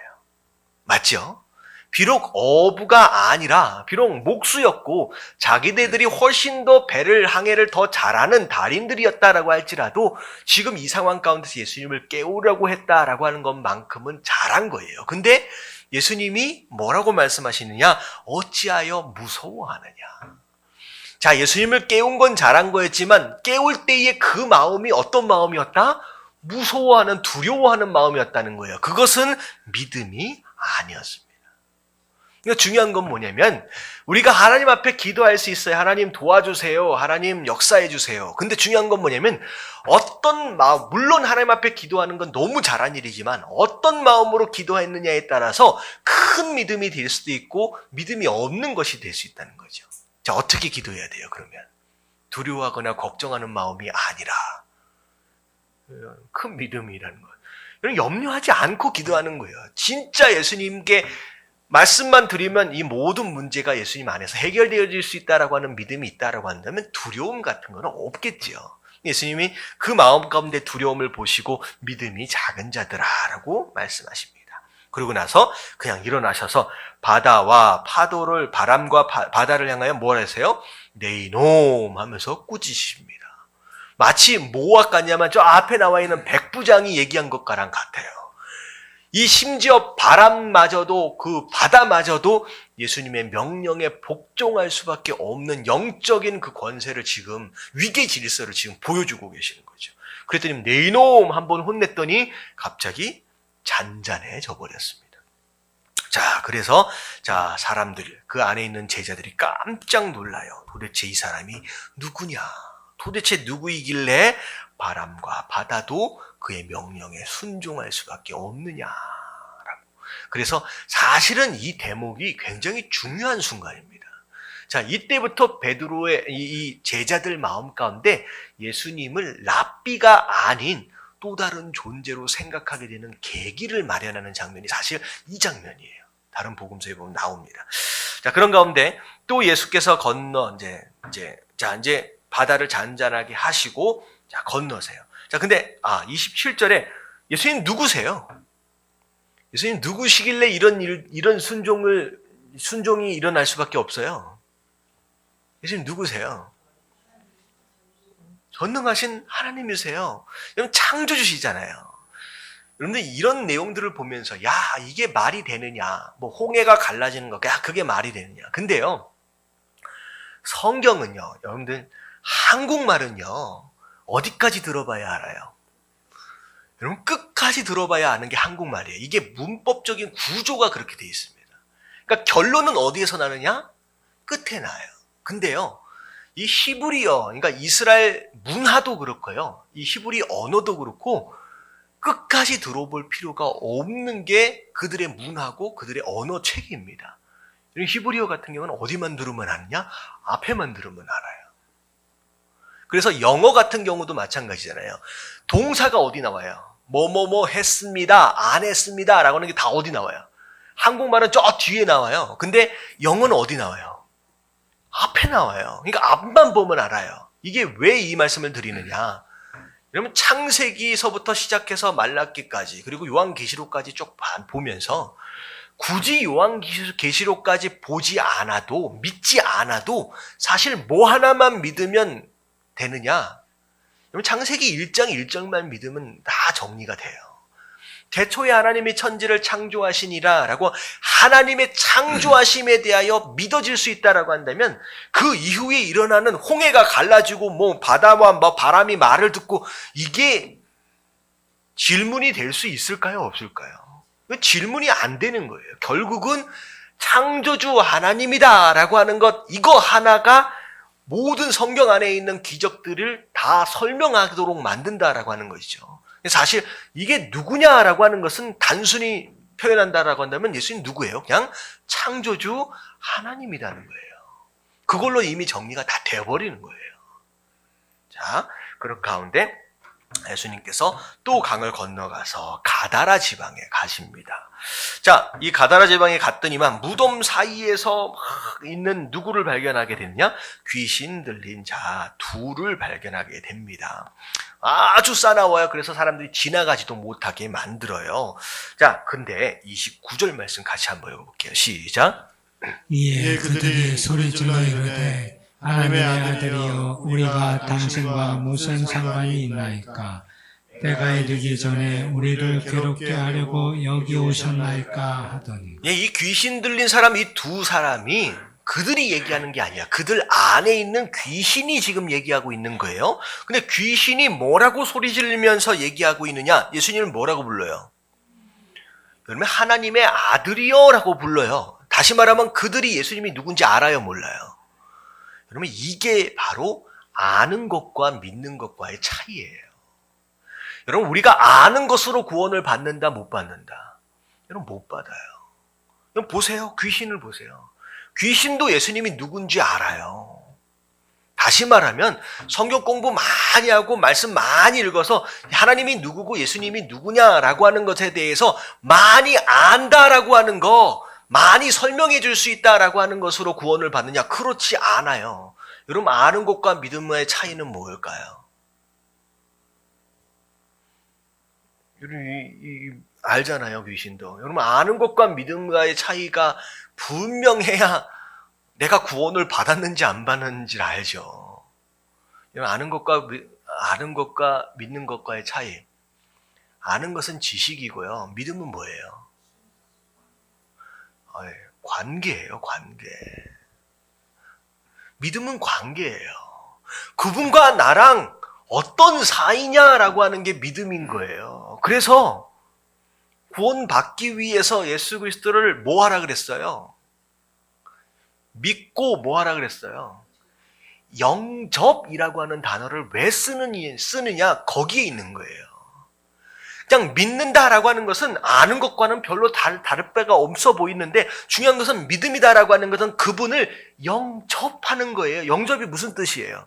맞죠? 비록 어부가 아니라 비록 목수였고 자기네들이 훨씬 더 항해를 더 잘하는 달인들이었다라고 할지라도 지금 이 상황 가운데서 예수님을 깨우려고 했다라고 하는 것만큼은 잘한 거예요. 근데 예수님이 뭐라고 말씀하시느냐? 어찌하여 무서워하느냐? 자, 예수님을 깨운 건 잘한 거였지만 깨울 때의 그 마음이 어떤 마음이었다? 무서워하는, 두려워하는 마음이었다는 거예요. 그것은 믿음이 아니었습니다. 그러니까 중요한 건 뭐냐면 우리가 하나님 앞에 기도할 수 있어요. 하나님 도와주세요. 하나님 역사해 주세요. 근데 중요한 건 뭐냐면 어떤 마음, 물론 하나님 앞에 기도하는 건 너무 잘한 일이지만 어떤 마음으로 기도했느냐에 따라서 큰 믿음이 될 수도 있고 믿음이 없는 것이 될 수 있다는 거죠. 자, 어떻게 기도해야 돼요? 그러면 두려워하거나 걱정하는 마음이 아니라 큰 믿음이라는 거예요. 여러분, 염려하지 않고 기도하는 거예요. 진짜 예수님께 말씀만 드리면 이 모든 문제가 예수님 안에서 해결되어질 수 있다라고 하는 믿음이 있다라고 한다면 두려움 같은 거는 없겠지요. 예수님이 그 마음 가운데 두려움을 보시고 믿음이 작은 자들아라고 말씀하십니다. 그러고 나서 그냥 일어나셔서 바다와 파도를, 바람과 바다를 향하여 뭘 하세요? 네이놈 하면서 꾸짖으십니다. 마치 뭐와 같냐면 저 앞에 나와 있는 백부장이 얘기한 것과랑 같아요. 이 심지어 바람마저도, 그 바다마저도 예수님의 명령에 복종할 수밖에 없는 영적인 그 권세를 지금, 위계 질서를 지금 보여주고 계시는 거죠. 그랬더니 네 이놈 한번 혼냈더니 갑자기 잔잔해져 버렸습니다. 자, 그래서 사람들, 그 안에 있는 제자들이 깜짝 놀라요. 도대체 이 사람이 누구냐? 도대체 누구이길래 바람과 바다도 그의 명령에 순종할 수밖에 없느냐라고. 그래서 사실은 이 대목이 굉장히 중요한 순간입니다. 자, 이때부터 베드로의 이 제자들 마음 가운데 예수님을 랍비가 아닌 또 다른 존재로 생각하게 되는 계기를 마련하는 장면이 사실 이 장면이에요. 다른 복음서에 보면 나옵니다. 자, 그런 가운데 또 예수께서 건너 이제 바다를 잔잔하게 하시고 자, 건너세요. 자, 근데 27절에 예수님 누구세요? 예수님 누구시길래 이런 순종이 일어날 수밖에 없어요? 예수님 누구세요? 전능하신 하나님이세요. 여러분 창조주시잖아요. 여러분들 이런 내용들을 보면서 야, 이게 말이 되느냐? 뭐 홍해가 갈라지는 거, 야, 그게 말이 되느냐? 근데요, 성경은요, 여러분들 한국말은요, 어디까지 들어봐야 알아요? 여러분 끝까지 들어봐야 아는 게 한국말이에요. 이게 문법적인 구조가 그렇게 되어 있습니다. 그러니까 결론은 어디에서 나느냐? 끝에 나요. 근데요, 이 히브리어, 그러니까 이스라엘 문화도 그렇고요, 이 히브리 언어도 그렇고 끝까지 들어볼 필요가 없는 게 그들의 문화고 그들의 언어 체계입니다. 히브리어 같은 경우는 어디만 들으면 아느냐? 앞에만 들으면 알아요. 그래서 영어 같은 경우도 마찬가지잖아요. 동사가 어디 나와요? 뭐뭐뭐 했습니다, 안 했습니다 라고 하는 게 다 어디 나와요? 한국말은 저 뒤에 나와요. 근데 영어는 어디 나와요? 앞에 나와요. 그러니까 앞만 보면 알아요. 이게 왜 이 말씀을 드리느냐? 여러분 창세기서부터 시작해서 말라기까지 그리고 요한계시록까지 쭉 보면서 굳이 요한계시록까지 보지 않아도 믿지 않아도 사실 뭐 하나만 믿으면 되느냐? 여러분 창세기 1장 1절만 믿으면 다 정리가 돼요. 대초에 하나님이 천지를 창조하시니라 라고 하나님의 창조하심에 대하여 믿어질 수 있다라고 한다면 그 이후에 일어나는 홍해가 갈라지고 뭐 바다와 뭐 바람이 말을 듣고 이게 질문이 될 수 있을까요? 없을까요? 질문이 안 되는 거예요. 결국은 창조주 하나님이다 라고 하는 것 이거 하나가 모든 성경 안에 있는 기적들을 다 설명하도록 만든다라고 하는 것이죠. 사실 이게 누구냐라고 하는 것은 단순히 표현한다라고 한다면 예수님 누구예요? 그냥 창조주 하나님이라는 거예요. 그걸로 이미 정리가 다 되어버리는 거예요. 자, 그런 가운데 예수님께서 또 강을 건너가서 가다라 지방에 가십니다. 자, 이 가다라 지방에 갔더니만 무덤 사이에서 있는 누구를 발견하게 됐냐? 귀신 들린 자 둘을 발견하게 됩니다. 아주 싸나워요. 그래서 사람들이 지나가지도 못하게 만들어요. 자, 근데 29절 말씀 같이 한번 읽어볼게요. 시작. 이에 그들이 소리질러 이르되 하나님의 아들이여 우리가 당신과 무슨 상관이 있나이까? 때가 이르기 전에 우리를 괴롭게 하려고 여기 오셨나이까 하더니. 예, 이 귀신 들린 사람 이 두 사람이 그들이 얘기하는 게 아니야. 그들 안에 있는 귀신이 지금 얘기하고 있는 거예요. 근데 귀신이 뭐라고 소리 지르면서 얘기하고 있느냐? 예수님을 뭐라고 불러요? 여러분 하나님의 아들이요 라고 불러요. 다시 말하면 그들이 예수님이 누군지 알아요, 몰라요? 여러분 이게 바로 아는 것과 믿는 것과의 차이예요. 여러분 우리가 아는 것으로 구원을 받는다, 못 받는다? 여러분 못 받아요. 여러분 보세요. 귀신을 보세요. 귀신도 예수님이 누군지 알아요. 다시 말하면 성경 공부 많이 하고 말씀 많이 읽어서 하나님이 누구고 예수님이 누구냐라고 하는 것에 대해서 많이 안다라고 하는 거, 많이 설명해 줄 수 있다라고 하는 것으로 구원을 받느냐? 그렇지 않아요. 여러분 아는 것과 믿음의 차이는 뭘까요? 여러분 알잖아요, 귀신도. 여러분 아는 것과 믿음과의 차이가 분명해야 내가 구원을 받았는지 안 받았는지를 알죠. 여러분 아는 것과 믿는 것과의 차이. 아는 것은 지식이고요. 믿음은 뭐예요? 관계예요, 관계. 믿음은 관계예요. 그분과 나랑 어떤 사이냐라고 하는 게 믿음인 거예요. 그래서 구원받기 위해서 예수 그리스도를 뭐 하라 그랬어요? 믿고 뭐 하라 그랬어요? 영접이라고 하는 단어를 왜 쓰느냐? 거기에 있는 거예요. 그냥 믿는다라고 하는 것은 아는 것과는 별로 다를 바가 없어 보이는데 중요한 것은 믿음이다라고 하는 것은 그분을 영접하는 거예요. 영접이 무슨 뜻이에요?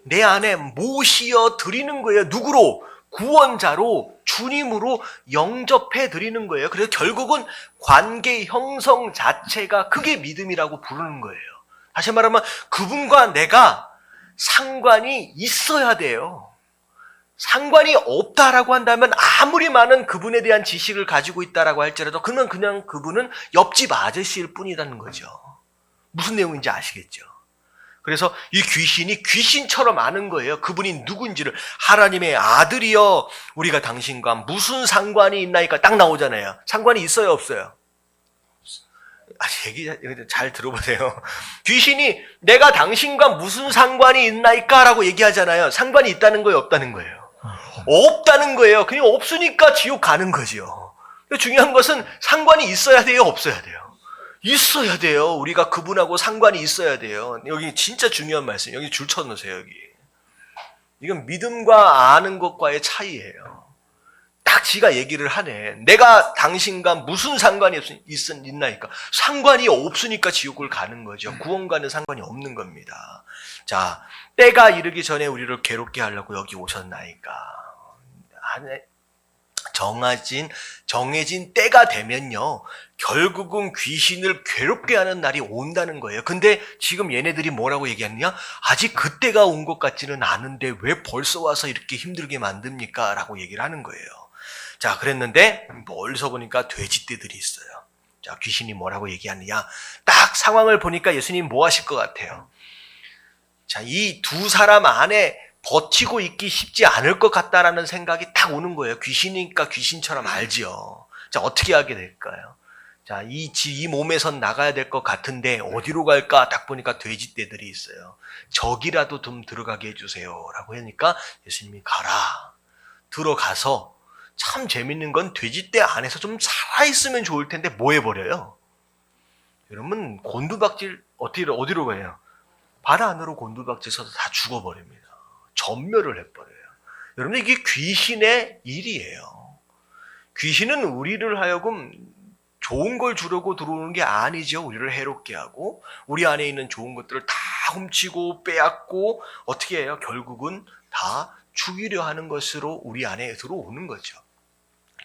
내 안에 모시어 드리는 거예요. 누구로? 구원자로, 주님으로 영접해 드리는 거예요. 그래서 결국은 관계 형성 자체가 그게 믿음이라고 부르는 거예요. 다시 말하면 그분과 내가 상관이 있어야 돼요. 상관이 없다라고 한다면 아무리 많은 그분에 대한 지식을 가지고 있다라고 할지라도 그냥 그분은 옆집 아저씨일 뿐이라는 거죠. 무슨 내용인지 아시겠죠? 그래서 이 귀신이 귀신처럼 아는 거예요. 그분이 누군지를. 하나님의 아들이여 우리가 당신과 무슨 상관이 있나이까 딱 나오잖아요. 상관이 있어요, 없어요? 얘기 잘 들어보세요. 귀신이 내가 당신과 무슨 상관이 있나이까 라고 얘기하잖아요. 상관이 있다는 거예요, 없다는 거예요? 없다는 거예요. 그냥 없으니까 지옥 가는 거죠. 중요한 것은 상관이 있어야 돼요, 없어야 돼요? 있어야 돼요. 우리가 그분하고 상관이 있어야 돼요. 여기 진짜 중요한 말씀. 여기 줄 쳐놓으세요, 여기. 이건 믿음과 아는 것과의 차이예요. 딱 지가 얘기를 하네. 내가 당신과 무슨 상관이 있나니까. 상관이 없으니까 지옥을 가는 거죠. 구원과는 상관이 없는 겁니다. 자, 때가 이르기 전에 우리를 괴롭게 하려고 여기 오셨나이까. 정해진 때가 되면요, 결국은 귀신을 괴롭게 하는 날이 온다는 거예요. 근데 지금 얘네들이 뭐라고 얘기하느냐? 아직 그때가 온 것 같지는 않은데 왜 벌써 와서 이렇게 힘들게 만듭니까? 라고 얘기를 하는 거예요. 자, 그랬는데 멀리서 보니까 돼지떼들이 있어요. 자, 귀신이 뭐라고 얘기하느냐? 딱 상황을 보니까 예수님 뭐 하실 것 같아요? 자, 이 두 사람 안에 버티고 있기 쉽지 않을 것 같다라는 생각이 딱 오는 거예요. 귀신이니까 귀신처럼 알지요. 자, 어떻게 하게 될까요? 자, 이 몸에선 나가야 될 것 같은데 어디로 갈까? 딱 보니까 돼지떼들이 있어요. 저기라도 좀 들어가게 해주세요. 라고 하니까 예수님이 가라. 들어가서 참 재밌는 건 돼지떼 안에서 좀 살아있으면 좋을 텐데 뭐 해버려요? 여러분, 곤두박질 어디로 가요? 발 안으로 곤두박질 서서 다 죽어버립니다. 전멸을 해버려요. 여러분, 이게 귀신의 일이에요. 귀신은 우리를 하여금 좋은 걸 주려고 들어오는 게 아니죠. 우리를 해롭게 하고 우리 안에 있는 좋은 것들을 다 훔치고 빼앗고 어떻게 해요? 결국은 다 죽이려 하는 것으로 우리 안에 들어오는 거죠.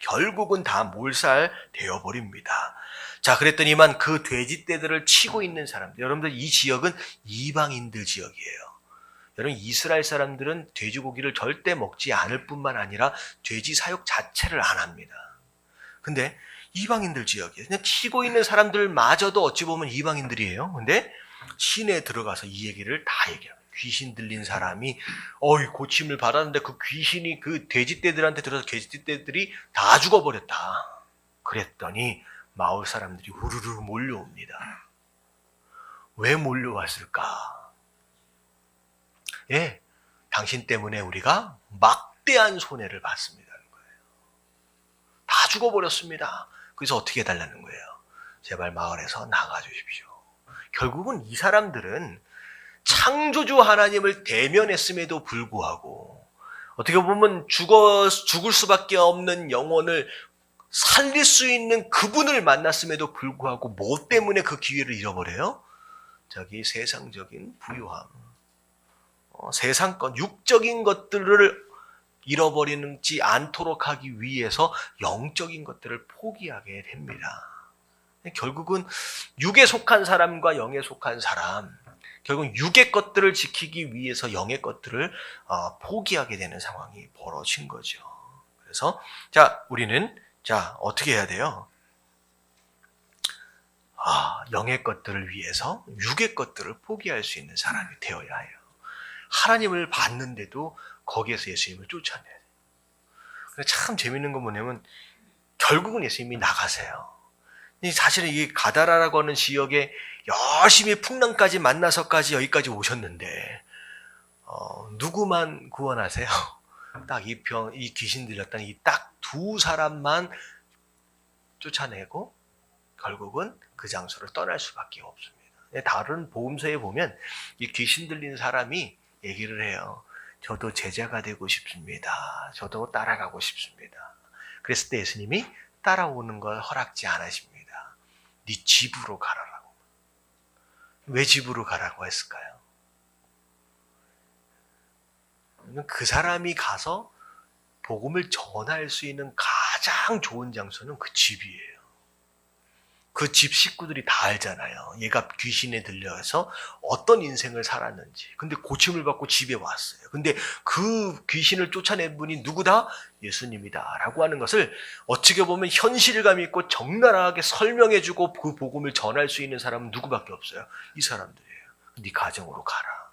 결국은 다 몰살 되어버립니다. 자, 그랬더니만 그 돼지떼들을 치고 있는 사람들, 여러분들 이 지역은 이방인들 지역이에요. 여러분, 이스라엘 사람들은 돼지고기를 절대 먹지 않을 뿐만 아니라 돼지 사육 자체를 안 합니다. 근데 이방인들 지역이에요. 그냥 치고 있는 사람들마저도 어찌 보면 이방인들이에요. 근데 시내에 들어가서 이 얘기를 다 얘기해요. 귀신 들린 사람이 고침을 받았는데 그 귀신이 그 돼지떼들한테 들어서 돼지떼들이 다 죽어버렸다. 그랬더니 마을 사람들이 우르르 몰려옵니다. 왜 몰려왔을까? 예, 당신 때문에 우리가 막대한 손해를 받습니다는 거예요. 다 죽어버렸습니다. 그래서 어떻게 해달라는 거예요? 제발 마을에서 나가주십시오. 결국은 이 사람들은 창조주 하나님을 대면했음에도 불구하고 어떻게 보면 죽을 수밖에 없는 영혼을 살릴 수 있는 그분을 만났음에도 불구하고 뭐 때문에 그 기회를 잃어버려요? 저기 세상적인 부유함, 세상권, 육적인 것들을 잃어버리지 않도록 하기 위해서 영적인 것들을 포기하게 됩니다. 결국은 육에 속한 사람과 영에 속한 사람, 결국은 육의 것들을 지키기 위해서 영의 것들을 포기하게 되는 상황이 벌어진 거죠. 그래서 우리는 어떻게 해야 돼요? 영의 것들을 위해서 육의 것들을 포기할 수 있는 사람이 되어야 해요. 하나님을 봤는데도 거기에서 예수님을 쫓아내야 돼요. 참 재밌는 건 뭐냐면 결국은 예수님이 나가세요. 사실은 이 가다라라고 하는 지역에 열심히 풍랑까지 만나서까지 여기까지 오셨는데 누구만 구원하세요? 딱 이 귀신 들렸다는 이 딱 두 사람만 쫓아내고 결국은 그 장소를 떠날 수밖에 없습니다. 다른 복음서에 보면 이 귀신 들린 사람이 얘기를 해요. 저도 제자가 되고 싶습니다. 저도 따라가고 싶습니다. 그랬을 때 예수님이 따라오는 걸 허락지 않으십니다. 네 집으로 가라라고. 왜 집으로 가라고 했을까요? 그 사람이 가서 복음을 전할 수 있는 가장 좋은 장소는 그 집이에요. 그 집 식구들이 다 알잖아요. 얘가 귀신에 들려서 어떤 인생을 살았는지. 근데 고침을 받고 집에 왔어요. 근데 그 귀신을 쫓아낸 분이 누구다? 예수님이다. 라고 하는 것을 어떻게 보면 현실감 있고 적나라하게 설명해주고 그 복음을 전할 수 있는 사람은 누구밖에 없어요. 이 사람들이에요. 네 가정으로 가라.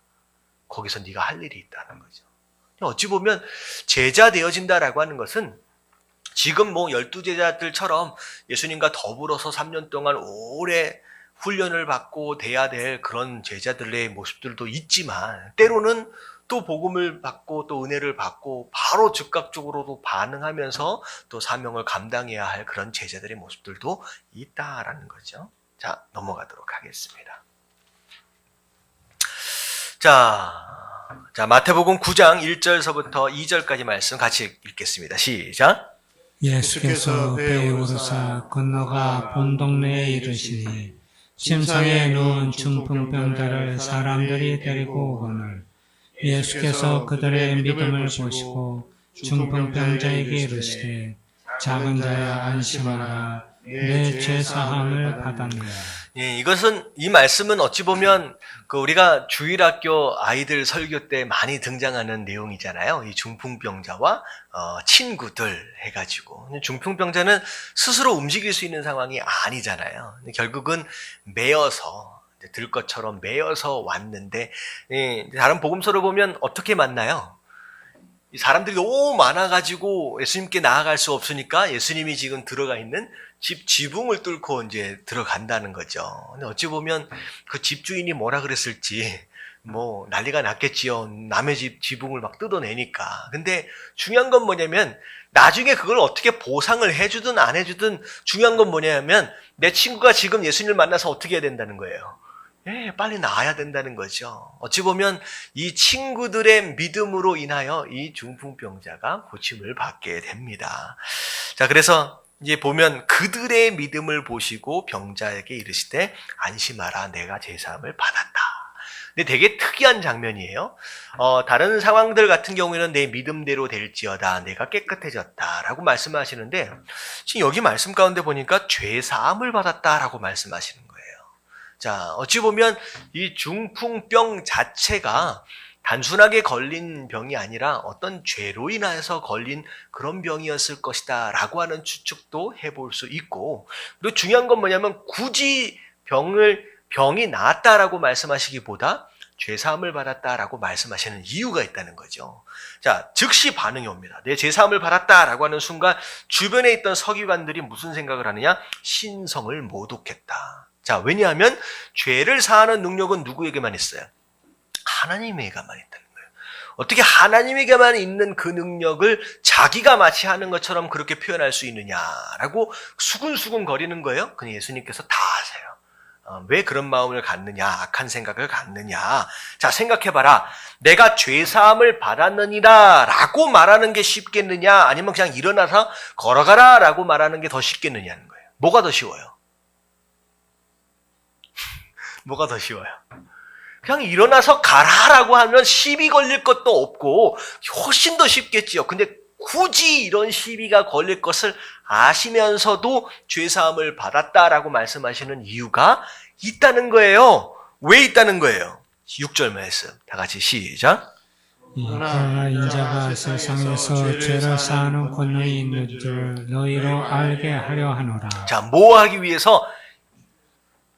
거기서 네가 할 일이 있다는 거죠. 어찌 보면 제자 되어진다라고 하는 것은 지금 12제자들처럼 예수님과 더불어서 3년 동안 오래 훈련을 받고 돼야 될 그런 제자들의 모습들도 있지만 때로는 또 복음을 받고 또 은혜를 받고 바로 즉각적으로도 반응하면서 또 사명을 감당해야 할 그런 제자들의 모습들도 있다라는 거죠. 자, 넘어가도록 하겠습니다. 자, 마태복음 9장 1절서부터 2절까지 말씀 같이 읽겠습니다. 시작. 예수께서 배에 오르사 건너가 본 동네에 이르시니 침상에 누운 중풍병자를 사람들이 데리고 오거늘 예수께서 그들의 믿음을 보시고 중풍병자에게 이르시되 작은 자야 안심하라 내 죄사함을 받았느라. 예, 이 말씀은 어찌 보면 우리가 주일학교 아이들 설교 때 많이 등장하는 내용이잖아요. 이 중풍병자와 친구들 해가지고. 중풍병자는 스스로 움직일 수 있는 상황이 아니잖아요. 결국은 매여서, 들 것처럼 매여서 왔는데, 다른 복음서를 보면 어떻게 만나요? 이 사람들이 너무 많아가지고 예수님께 나아갈 수 없으니까 예수님이 지금 들어가 있는 집 지붕을 뚫고 이제 들어간다는 거죠. 근데 어찌 보면 그 집주인이 뭐라 그랬을지 뭐 난리가 났겠지요. 남의 집 지붕을 막 뜯어내니까. 근데 중요한 건 뭐냐면 나중에 그걸 어떻게 보상을 해주든 안 해주든 중요한 건 뭐냐면 내 친구가 지금 예수님을 만나서 어떻게 해야 된다는 거예요. 빨리 나아야 된다는 거죠. 어찌 보면 이 친구들의 믿음으로 인하여 이 중풍병자가 고침을 받게 됩니다. 자, 그래서 이제 보면 그들의 믿음을 보시고 병자에게 이르시되 안심하라 내가 제사함을 받았다. 근데 되게 특이한 장면이에요. 다른 상황들 같은 경우에는 내 믿음대로 될지어다 내가 깨끗해졌다라고 말씀하시는데 지금 여기 말씀 가운데 보니까 죄사함을 받았다라고 말씀하시는 거예요. 자, 어찌 보면 이 중풍병 자체가 단순하게 걸린 병이 아니라 어떤 죄로 인해서 걸린 그런 병이었을 것이다 라고 하는 추측도 해볼 수 있고, 그리고 중요한 건 뭐냐면 굳이 병이 나았다라고 말씀하시기보다 죄사함을 받았다라고 말씀하시는 이유가 있다는 거죠. 자, 즉시 반응이 옵니다. 내 죄사함을 받았다라고 하는 순간 주변에 있던 서기관들이 무슨 생각을 하느냐? 신성을 모독했다. 자, 왜냐하면 죄를 사하는 능력은 누구에게만 있어요? 하나님에게만 있다는 거예요. 어떻게 하나님에게만 있는 그 능력을 자기가 마치 하는 것처럼 그렇게 표현할 수 있느냐라고 수근수근 거리는 거예요. 근데 예수님께서 다 아세요. 왜 그런 마음을 갖느냐, 악한 생각을 갖느냐. 자, 생각해봐라. 내가 죄사함을 받았느니라 라고 말하는 게 쉽겠느냐, 아니면 그냥 일어나서 걸어가라 라고 말하는 게 더 쉽겠느냐는 거예요. 뭐가 더 쉬워요? 뭐가 더 쉬워요? 그냥 일어나서 가라라고 하면 시비 걸릴 것도 없고 훨씬 더 쉽겠지요. 근데 굳이 이런 시비가 걸릴 것을 아시면서도 죄사함을 받았다라고 말씀하시는 이유가 있다는 거예요. 왜 있다는 거예요? 6절 말씀 다 같이 시작. 그러나 인자가 세상에서 죄를 사하는 권능이 있는 줄 너희로 알게 하려 하노라. 자, 뭐 하기 위해서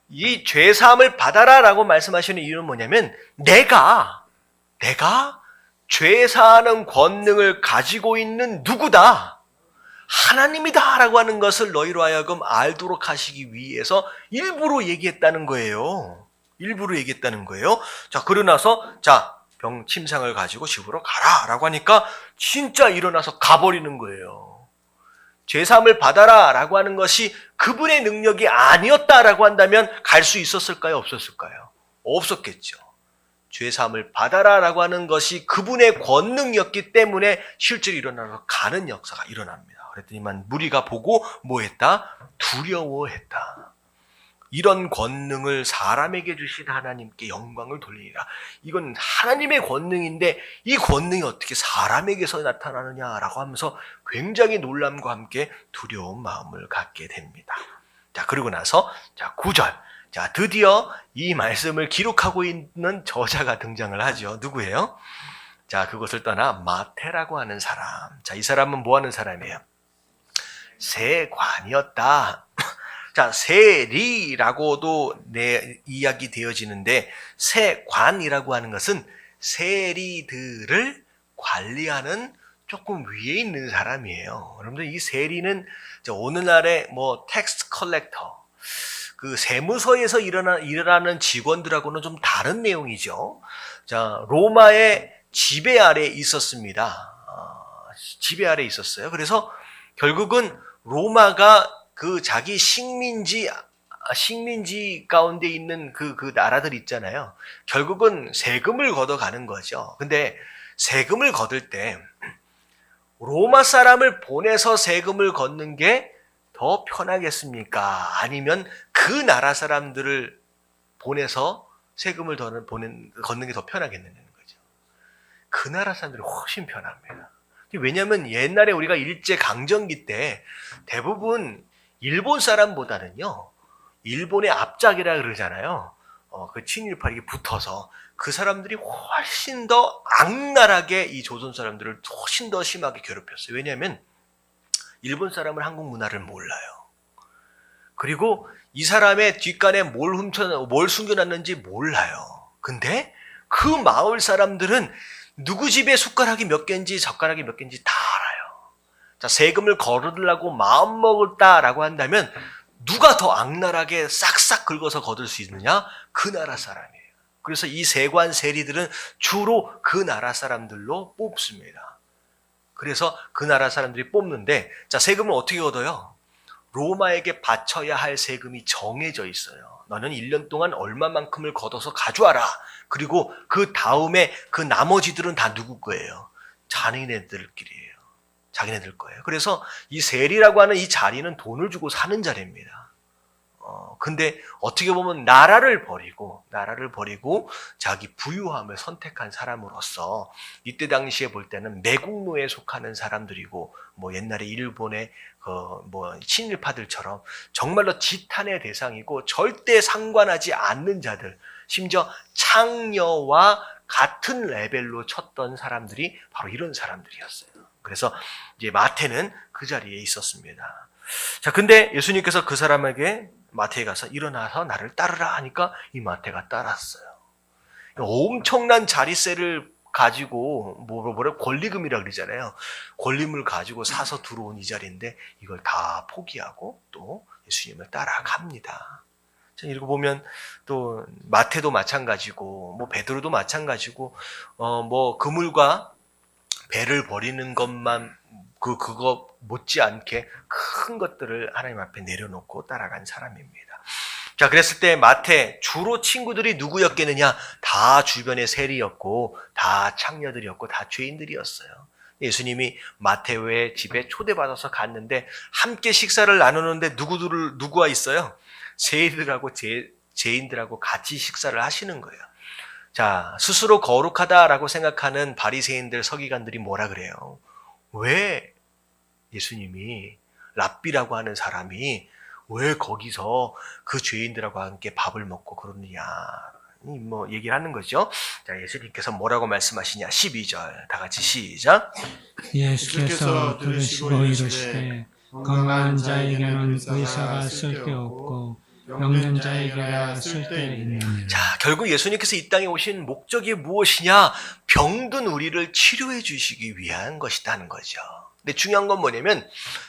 이 죄사함을 받아라라고 말씀하시는 이유는 뭐냐면 내가 죄사하는 권능을 가지고 있는 누구다? 하나님이다라고 하는 것을 너희로 하여금 알도록 하시기 위해서 일부러 얘기했다는 거예요. 자, 그러고 나서 자, 침상을 가지고 집으로 가라라고 하니까 진짜 일어나서 가버리는 거예요. 죄사함을 받아라 라고 하는 것이 그분의 능력이 아니었다라고 한다면 갈 수 있었을까요? 없었을까요? 없었겠죠. 죄사함을 받아라 라고 하는 것이 그분의 권능이었기 때문에 실제로 일어나서 가는 역사가 일어납니다. 그랬더니만 무리가 보고 뭐 했다? 두려워했다. 이런 권능을 사람에게 주신 하나님께 영광을 돌리리라. 이건 하나님의 권능인데 이 권능이 어떻게 사람에게서 나타나느냐라고 하면서 굉장히 놀람과 함께 두려운 마음을 갖게 됩니다. 자, 그러고 나서 자, 9절. 자, 드디어 이 말씀을 기록하고 있는 저자가 등장을 하죠. 누구예요? 자, 그것을 떠나 마태라고 하는 사람. 자, 이 사람은 뭐 하는 사람이에요? 세관이었다. 자, 세리라고도 이야기 되어지는데 세관이라고 하는 것은 세리들을 관리하는 조금 위에 있는 사람이에요. 여러분들 이 세리는 오늘날의 뭐 텍스트 컬렉터, 그 세무서에서 일어나는 직원들하고는 좀 다른 내용이죠. 자, 로마의 지배 아래 있었습니다. 지배 아래 있었어요. 그래서 결국은 로마가 그 자기 식민지 가운데 있는 그 나라들 있잖아요. 결국은 세금을 걷어가는 거죠. 근데 세금을 거둘 때 로마 사람을 보내서 세금을 걷는 게 더 편하겠습니까? 아니면 그 나라 사람들을 보내서 세금을 걷는 게 더 편하겠느냐는 거죠. 그 나라 사람들이 훨씬 편합니다. 왜냐하면 옛날에 우리가 일제 강점기 때 대부분 일본 사람보다는요, 일본의 압작이라 그러잖아요. 그 친일파에게 붙어서 그 사람들이 훨씬 더 악랄하게 이 조선 사람들을 훨씬 더 심하게 괴롭혔어요. 왜냐하면 일본 사람은 한국 문화를 몰라요. 그리고 이 사람의 뒷간에 뭘 숨겨놨는지 몰라요. 근데 그 마을 사람들은 누구 집에 숟가락이 몇 개인지 젓가락이 몇 개인지 다 알아요. 자, 세금을 거두려고 마음먹었다라고 한다면 누가 더 악랄하게 싹싹 긁어서 거둘 수 있느냐? 그 나라 사람이에요. 그래서 이 세관 세리들은 주로 그 나라 사람들로 뽑습니다. 그래서 그 나라 사람들이 뽑는데, 자, 세금을 어떻게 얻어요? 로마에게 바쳐야 할 세금이 정해져 있어요. 너는 1년 동안 얼마만큼을 걷어서 가져와라. 그리고 그 다음에 그 나머지들은 다 누구 거예요? 자기네들끼리예요. 자기네들 거예요. 그래서 이 세리라고 하는 이 자리는 돈을 주고 사는 자리입니다. 근데 어떻게 보면 나라를 버리고 자기 부유함을 선택한 사람으로서 이때 당시에 볼 때는 매국노에 속하는 사람들이고, 뭐 옛날에 일본의 친일파들처럼 정말로 지탄의 대상이고 절대 상관하지 않는 자들, 심지어 창녀와 같은 레벨로 쳤던 사람들이 바로 이런 사람들이었어요. 그래서 이제 마태는 그 자리에 있었습니다. 자, 근데 예수님께서 그 사람에게 마태에 가서 일어나서 나를 따르라 하니까 이 마태가 따랐어요. 엄청난 자리세를 가지고 뭐라 권리금이라 그러잖아요. 권리금을 가지고 사서 들어온 이 자리인데 이걸 다 포기하고 또 예수님을 따라갑니다. 자, 이러고 보면 또 마태도 마찬가지고 뭐 베드로도 마찬가지고 뭐 그물과 배를 버리는 것만 그거 못지않게 큰 것들을 하나님 앞에 내려놓고 따라간 사람입니다. 자, 그랬을 때 마태 주로 친구들이 누구였겠느냐? 다 주변의 세리였고 다 창녀들이었고 다 죄인들이었어요. 예수님이 마테오의 집에 초대받아서 갔는데 함께 식사를 나누는데 누구와 있어요? 세리들하고 죄인들하고 같이 식사를 하시는 거예요. 자, 스스로 거룩하다라고 생각하는 바리새인들, 서기관들이 뭐라 그래요? 왜 예수님이 랍비라고 하는 사람이 왜 거기서 그 죄인들하고 함께 밥을 먹고 그러느냐, 뭐 얘기를 하는 거죠. 자, 예수님께서 뭐라고 말씀하시냐? 12절 다 같이 시작. 예수께서 들으시고 이르시되 건강한 자에게는 의사가 쓸데없고 병든 자에게야 쓸데있느니라. 자, 결국 예수님께서 이 땅에 오신 목적이 무엇이냐? 병든 우리를 치료해 주시기 위한 것이라는 거죠. 근데 중요한 건 뭐냐면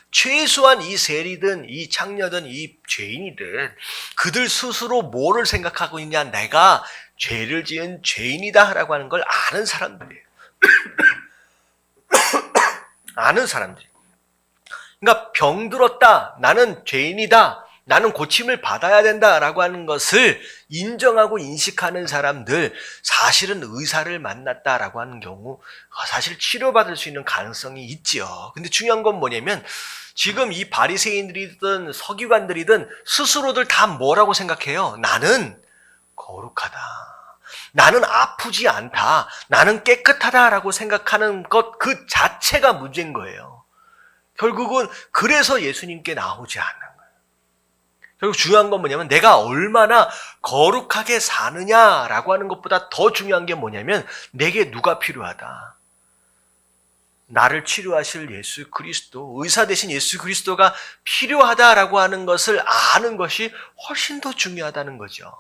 최소한 이 세리든 이 창녀든 이 죄인이든 그들 스스로 뭐를 생각하고 있냐? 내가 죄를 지은 죄인이다 라고 하는 걸 아는 사람들이에요. 아는 사람들이. 그러니까 병들었다, 나는 죄인이다, 나는 고침을 받아야 된다라고 하는 것을 인정하고 인식하는 사람들, 사실은 의사를 만났다라고 하는 경우 사실 치료받을 수 있는 가능성이 있지요. 근데 중요한 건 뭐냐면 지금 이 바리새인들이든 서기관들이든 스스로들 다 뭐라고 생각해요? 나는 거룩하다, 나는 아프지 않다, 나는 깨끗하다라고 생각하는 것 그 자체가 문제인 거예요. 결국은 그래서 예수님께 나오지 않는 거예요. 결국 중요한 건 뭐냐면 내가 얼마나 거룩하게 사느냐라고 하는 것보다 더 중요한 게 뭐냐면 내게 누가 필요하다. 나를 치료하실 예수 그리스도, 의사 되신 예수 그리스도가 필요하다라고 하는 것을 아는 것이 훨씬 더 중요하다는 거죠.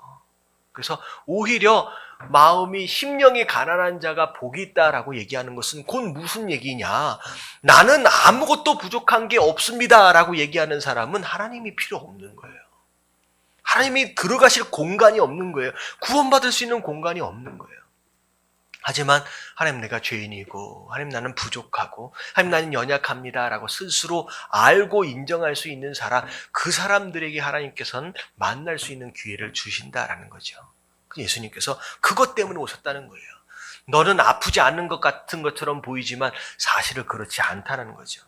그래서 오히려 마음이 심령이 가난한 자가 복이 있다라고 얘기하는 것은 곧 무슨 얘기냐? 나는 아무것도 부족한 게 없습니다라고 얘기하는 사람은 하나님이 필요 없는 거예요. 하나님이 들어가실 공간이 없는 거예요. 구원받을 수 있는 공간이 없는 거예요. 하지만 하나님 내가 죄인이고 하나님 나는 부족하고 하나님 나는 연약합니다라고 스스로 알고 인정할 수 있는 사람, 그 사람들에게 하나님께서는 만날 수 있는 기회를 주신다라는 거죠. 예수님께서 그것 때문에 오셨다는 거예요. 너는 아프지 않는 것 같은 것처럼 보이지만 사실은 그렇지 않다는 거죠.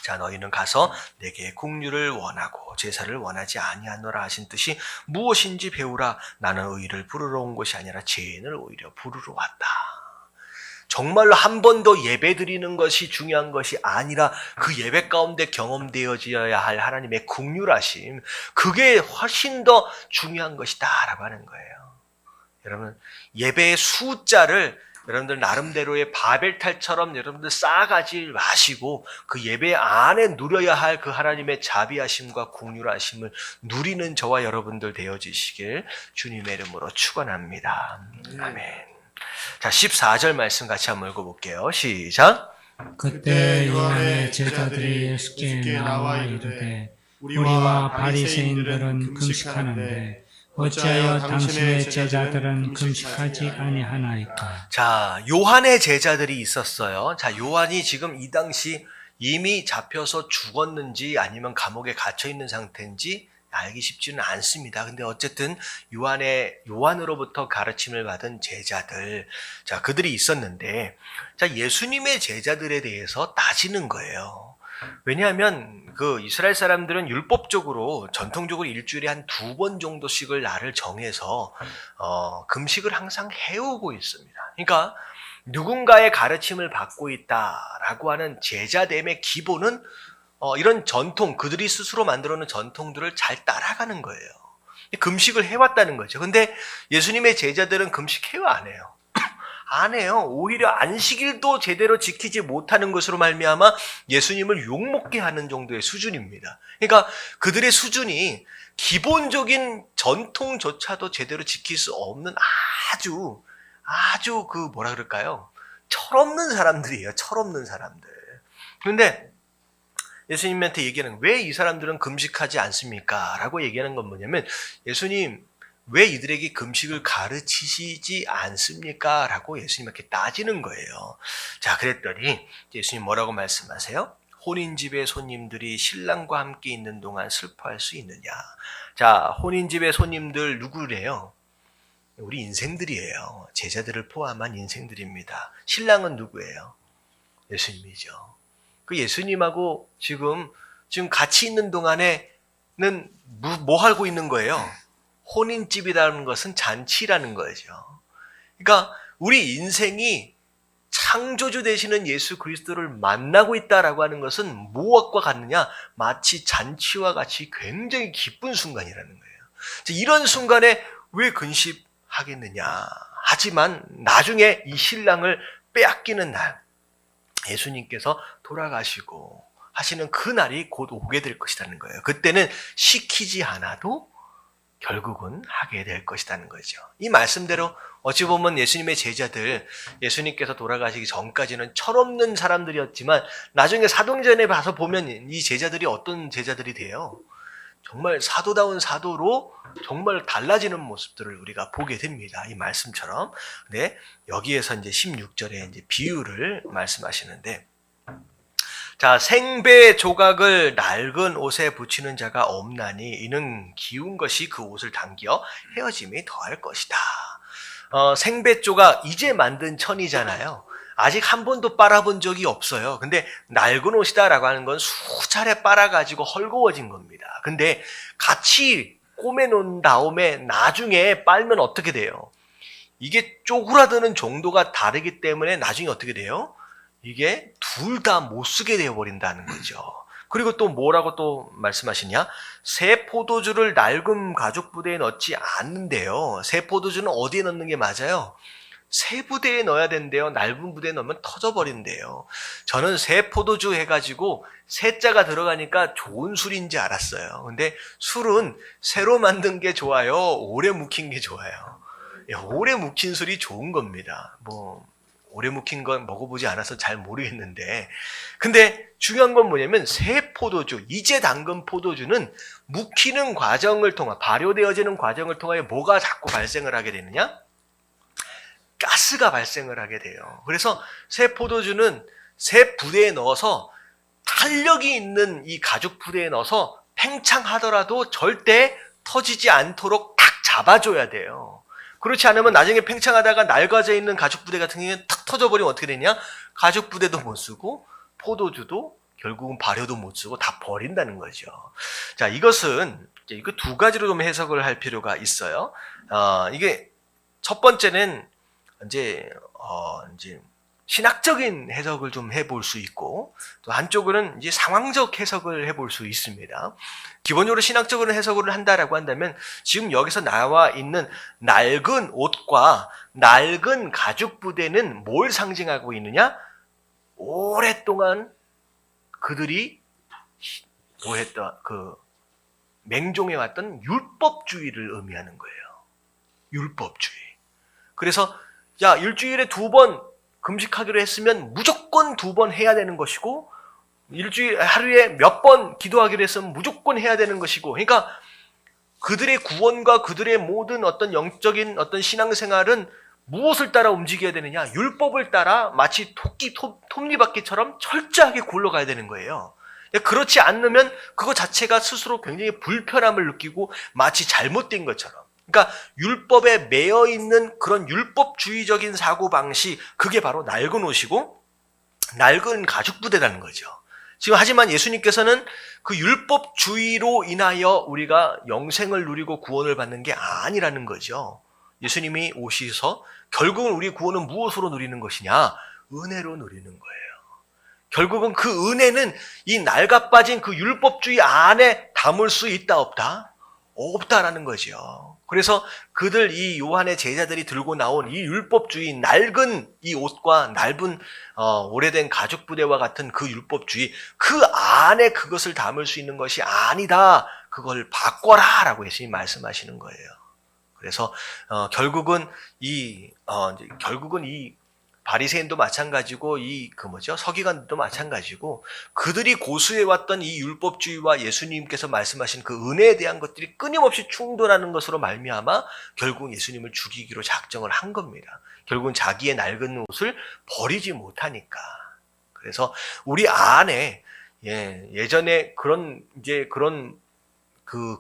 자, 너희는 가서 내게 긍휼을 원하고 제사를 원하지 아니하노라 하신 뜻이 무엇인지 배우라. 나는 의를 부르러 온 것이 아니라 죄인을 오히려 부르러 왔다. 정말로 한 번 더 예배 드리는 것이 중요한 것이 아니라 그 예배 가운데 경험되어져야 할 하나님의 긍휼하심, 그게 훨씬 더 중요한 것이다 라고 하는 거예요. 여러분, 예배의 숫자를 여러분들 나름대로의 바벨탈처럼 여러분들 쌓아가지 마시고 그 예배 안에 누려야 할 그 하나님의 자비하심과 긍휼하심을 누리는 저와 여러분들 되어지시길 주님의 이름으로 축원합니다. 아멘. 자, 14절 말씀 같이 한번 읽어볼게요. 시작. 그때 요한의 제자들이 예수께 나와 이르되 우리와 바리새인들은 금식하는데 어찌하여 당신의 제자들은 금식하지 아니하나이까? 자, 요한의 제자들이 있었어요. 자, 요한이 지금 이 당시 이미 잡혀서 죽었는지 아니면 감옥에 갇혀 있는 상태인지 알기 쉽지는 않습니다. 근데 어쨌든 요한으로부터 가르침을 받은 제자들, 자, 그들이 있었는데, 자, 예수님의 제자들에 대해서 따지는 거예요. 왜냐하면 그 이스라엘 사람들은 율법적으로 전통적으로 일주일에 한 2번 정도씩을 날을 정해서 금식을 항상 해오고 있습니다. 그러니까 누군가의 가르침을 받고 있다라고 하는 제자됨의 기본은 이런 전통, 그들이 스스로 만들어놓은 전통들을 잘 따라가는 거예요. 금식을 해왔다는 거죠. 근데 예수님의 제자들은 금식해요, 안 해요? 안 해요. 오히려 안식일도 제대로 지키지 못하는 것으로 말미암아 예수님을 욕먹게 하는 정도의 수준입니다. 그러니까 그들의 수준이 기본적인 전통조차도 제대로 지킬 수 없는 아주 그 뭐라 그럴까요? 철없는 사람들이에요. 철없는 사람들. 그런데 예수님한테 얘기하는, 왜 이 사람들은 금식하지 않습니까? 라고 얘기하는 건 뭐냐면, 예수님, 왜 이들에게 금식을 가르치시지 않습니까? 라고 예수님께 따지는 거예요. 자, 그랬더니 예수님 뭐라고 말씀하세요? 혼인집의 손님들이 신랑과 함께 있는 동안 슬퍼할 수 있느냐? 자, 혼인집의 손님들 누구래요? 우리 인생들이에요. 제자들을 포함한 인생들입니다. 신랑은 누구예요? 예수님이죠. 그 예수님하고 지금 같이 있는 동안에는 뭐 하고 있는 거예요? 혼인집이라는 것은 잔치라는 거죠. 그러니까 우리 인생이 창조주 되시는 예수 그리스도를 만나고 있다라고 하는 것은 무엇과 같느냐? 마치 잔치와 같이 굉장히 기쁜 순간이라는 거예요. 이런 순간에 왜 근심하겠느냐? 하지만 나중에 이 신랑을 빼앗기는 날, 예수님께서 돌아가시고 하시는 그 날이 곧 오게 될 것이라는 거예요. 그때는 시키지 않아도 결국은 하게 될 것이라는 거죠. 이 말씀대로 어찌 보면 예수님의 제자들, 예수님께서 돌아가시기 전까지는 철없는 사람들이었지만 나중에 사도행전에 봐서 보면 이 제자들이 어떤 제자들이 돼요? 정말 사도다운 사도로 정말 달라지는 모습들을 우리가 보게 됩니다. 이 말씀처럼. 근데 여기에서 이제 16절에 이제 비유를 말씀하시는데, 자, 생배 조각을 낡은 옷에 붙이는 자가 없나니 이는 기운 것이 그 옷을 당겨 헤어짐이 더할 것이다. 생배 조각, 이제 만든 천이잖아요. 아직 한 번도 빨아본 적이 없어요. 근데 낡은 옷이다라고 하는 건 수차례 빨아가지고 헐거워진 겁니다. 근데 같이 꼬매놓은 다음에 나중에 빨면 어떻게 돼요? 이게 쪼그라드는 정도가 다르기 때문에 나중에 어떻게 돼요? 이게 둘 다 못 쓰게 되어버린다는 거죠. 그리고 또 뭐라고 또 말씀하시냐? 새 포도주를 낡은 가죽 부대에 넣지 않는데요. 새 포도주는 어디에 넣는 게 맞아요? 새 부대에 넣어야 된대요. 낡은 부대에 넣으면 터져버린대요. 저는 새 포도주 해가지고 새자가 들어가니까 좋은 술인지 알았어요. 근데 술은 새로 만든 게 좋아요? 오래 묵힌 게 좋아요? 오래 묵힌 술이 좋은 겁니다. 오래 묵힌 건 먹어보지 않아서 잘 모르겠는데, 근데 중요한 건 뭐냐면 새 포도주, 이제 담근 포도주는 묵히는 과정을 통해, 발효되어지는 과정을 통하여 뭐가 자꾸 발생을 하게 되느냐? 가스가 발생을 하게 돼요. 그래서 새 포도주는 새 부대에 넣어서 탄력이 있는 이 가죽 부대에 넣어서 팽창하더라도 절대 터지지 않도록 딱 잡아줘야 돼요. 그렇지 않으면 나중에 팽창하다가 낡아져 있는 가죽 부대 같은 경우에는 탁 터져버리면 어떻게 되냐? 가죽 부대도 못 쓰고 포도주도 결국은 발효도 못 쓰고 다 버린다는 거죠. 자, 이것은 이거 두 가지로 좀 해석을 할 필요가 있어요. 이게 첫 번째는 이제 신학적인 해석을 좀 해볼 수 있고, 또 한쪽으로는 이제 상황적 해석을 해볼 수 있습니다. 기본적으로 신학적으로 해석을 한다라고 한다면 지금 여기서 나와 있는 낡은 옷과 낡은 가죽 부대는 뭘 상징하고 있느냐? 오랫동안 그들이 맹종해왔던 율법주의를 의미하는 거예요. 율법주의. 그래서 일주일에 2번 금식하기로 했으면 무조건 2번 해야 되는 것이고, 하루에 몇 번 기도하기로 했으면 무조건 해야 되는 것이고, 그러니까 그들의 구원과 그들의 모든 어떤 영적인 어떤 신앙생활은 무엇을 따라 움직여야 되느냐? 율법을 따라 마치 톱니바퀴처럼 철저하게 굴러가야 되는 거예요. 그렇지 않으면 그거 자체가 스스로 굉장히 불편함을 느끼고 마치 잘못된 것처럼. 그러니까 율법에 매여 있는 그런 율법주의적인 사고방식, 그게 바로 낡은 옷이고 낡은 가죽 부대라는 거죠. 지금 하지만 예수님께서는 그 율법주의로 인하여 우리가 영생을 누리고 구원을 받는 게 아니라는 거죠. 예수님이 오셔서 결국은 우리 구원은 무엇으로 누리는 것이냐? 은혜로 누리는 거예요. 결국은 그 은혜는 이 낡아빠진 그 율법주의 안에 담을 수 있다 없다? 없다라는 거죠. 그래서 이 요한의 제자들이 들고 나온 이 율법주의, 낡은 이 옷과 낡은 오래된 가죽 부대와 같은 그 율법주의, 그 안에 그것을 담을 수 있는 것이 아니다. 그걸 바꿔라라고 예수님이 말씀하시는 거예요. 그래서 결국은 이 바리새인도 마찬가지고 서기관들도 마찬가지고 그들이 고수해왔던 이 율법주의와 예수님께서 말씀하신 그 은혜에 대한 것들이 끊임없이 충돌하는 것으로 말미암아 결국 예수님을 죽이기로 작정을 한 겁니다. 결국은 자기의 낡은 옷을 버리지 못하니까. 그래서 우리 안에 예전에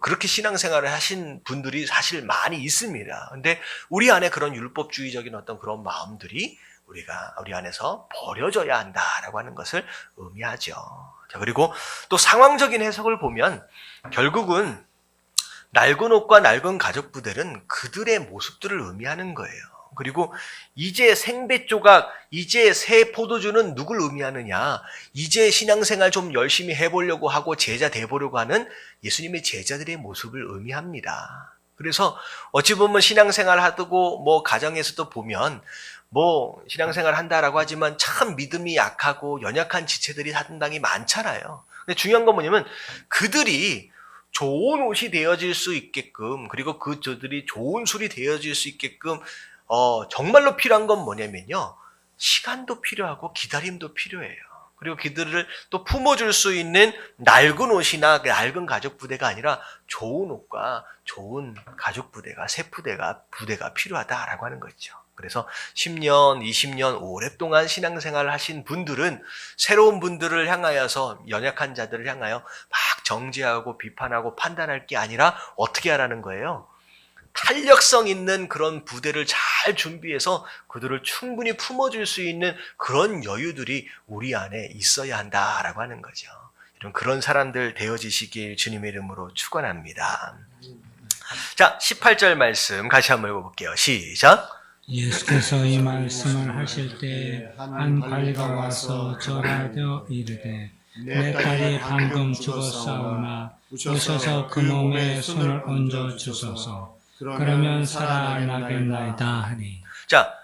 그렇게 신앙생활을 하신 분들이 사실 많이 있습니다. 근데 우리 안에 그런 율법주의적인 어떤 그런 마음들이 우리 안에서 버려져야 한다라고 하는 것을 의미하죠. 자, 그리고 또 상황적인 해석을 보면 결국은 낡은 옷과 낡은 가죽 부대는 그들의 모습들을 의미하는 거예요. 그리고 이제 생배 조각, 이제 새 포도주는 누굴 의미하느냐? 이제 신앙생활 좀 열심히 해보려고 하고 제자 돼보려고 하는 예수님의 제자들의 모습을 의미합니다. 그래서 어찌 보면 신앙생활 하고 가정에서도 보면 신앙생활 한다라고 하지만 참 믿음이 약하고 연약한 지체들이 상당히 많잖아요. 근데 중요한 건 뭐냐면 그들이 좋은 옷이 되어질 수 있게끔, 그리고 저들이 좋은 술이 되어질 수 있게끔 정말로 필요한 건 뭐냐면요, 시간도 필요하고 기다림도 필요해요. 그리고 그들을 또 품어줄 수 있는 낡은 옷이나 낡은 가죽 부대가 아니라 좋은 옷과 좋은 가죽 부대가, 새 부대가 필요하다라고 하는 거죠. 그래서 10년, 20년 오랫동안 신앙생활을 하신 분들은 새로운 분들을 향하여서, 연약한 자들을 향하여 막 정죄하고 비판하고 판단할 게 아니라 어떻게 하라는 거예요? 탄력성 있는 그런 부대를 잘 준비해서 그들을 충분히 품어줄 수 있는 그런 여유들이 우리 안에 있어야 한다라고 하는 거죠. 그런 사람들 되어지시길 주님의 이름으로 축원합니다. 자, 18절 말씀 같이 한번 읽어볼게요. 시작. 예수께서 이 말씀을 하실 때 한 관리가 와서 절하여 이르되 내 딸이 방금 죽었사오나 오셔서 그 몸에 손을 얹어 주소서. 그러면 살아나겠나이다 하니. 자,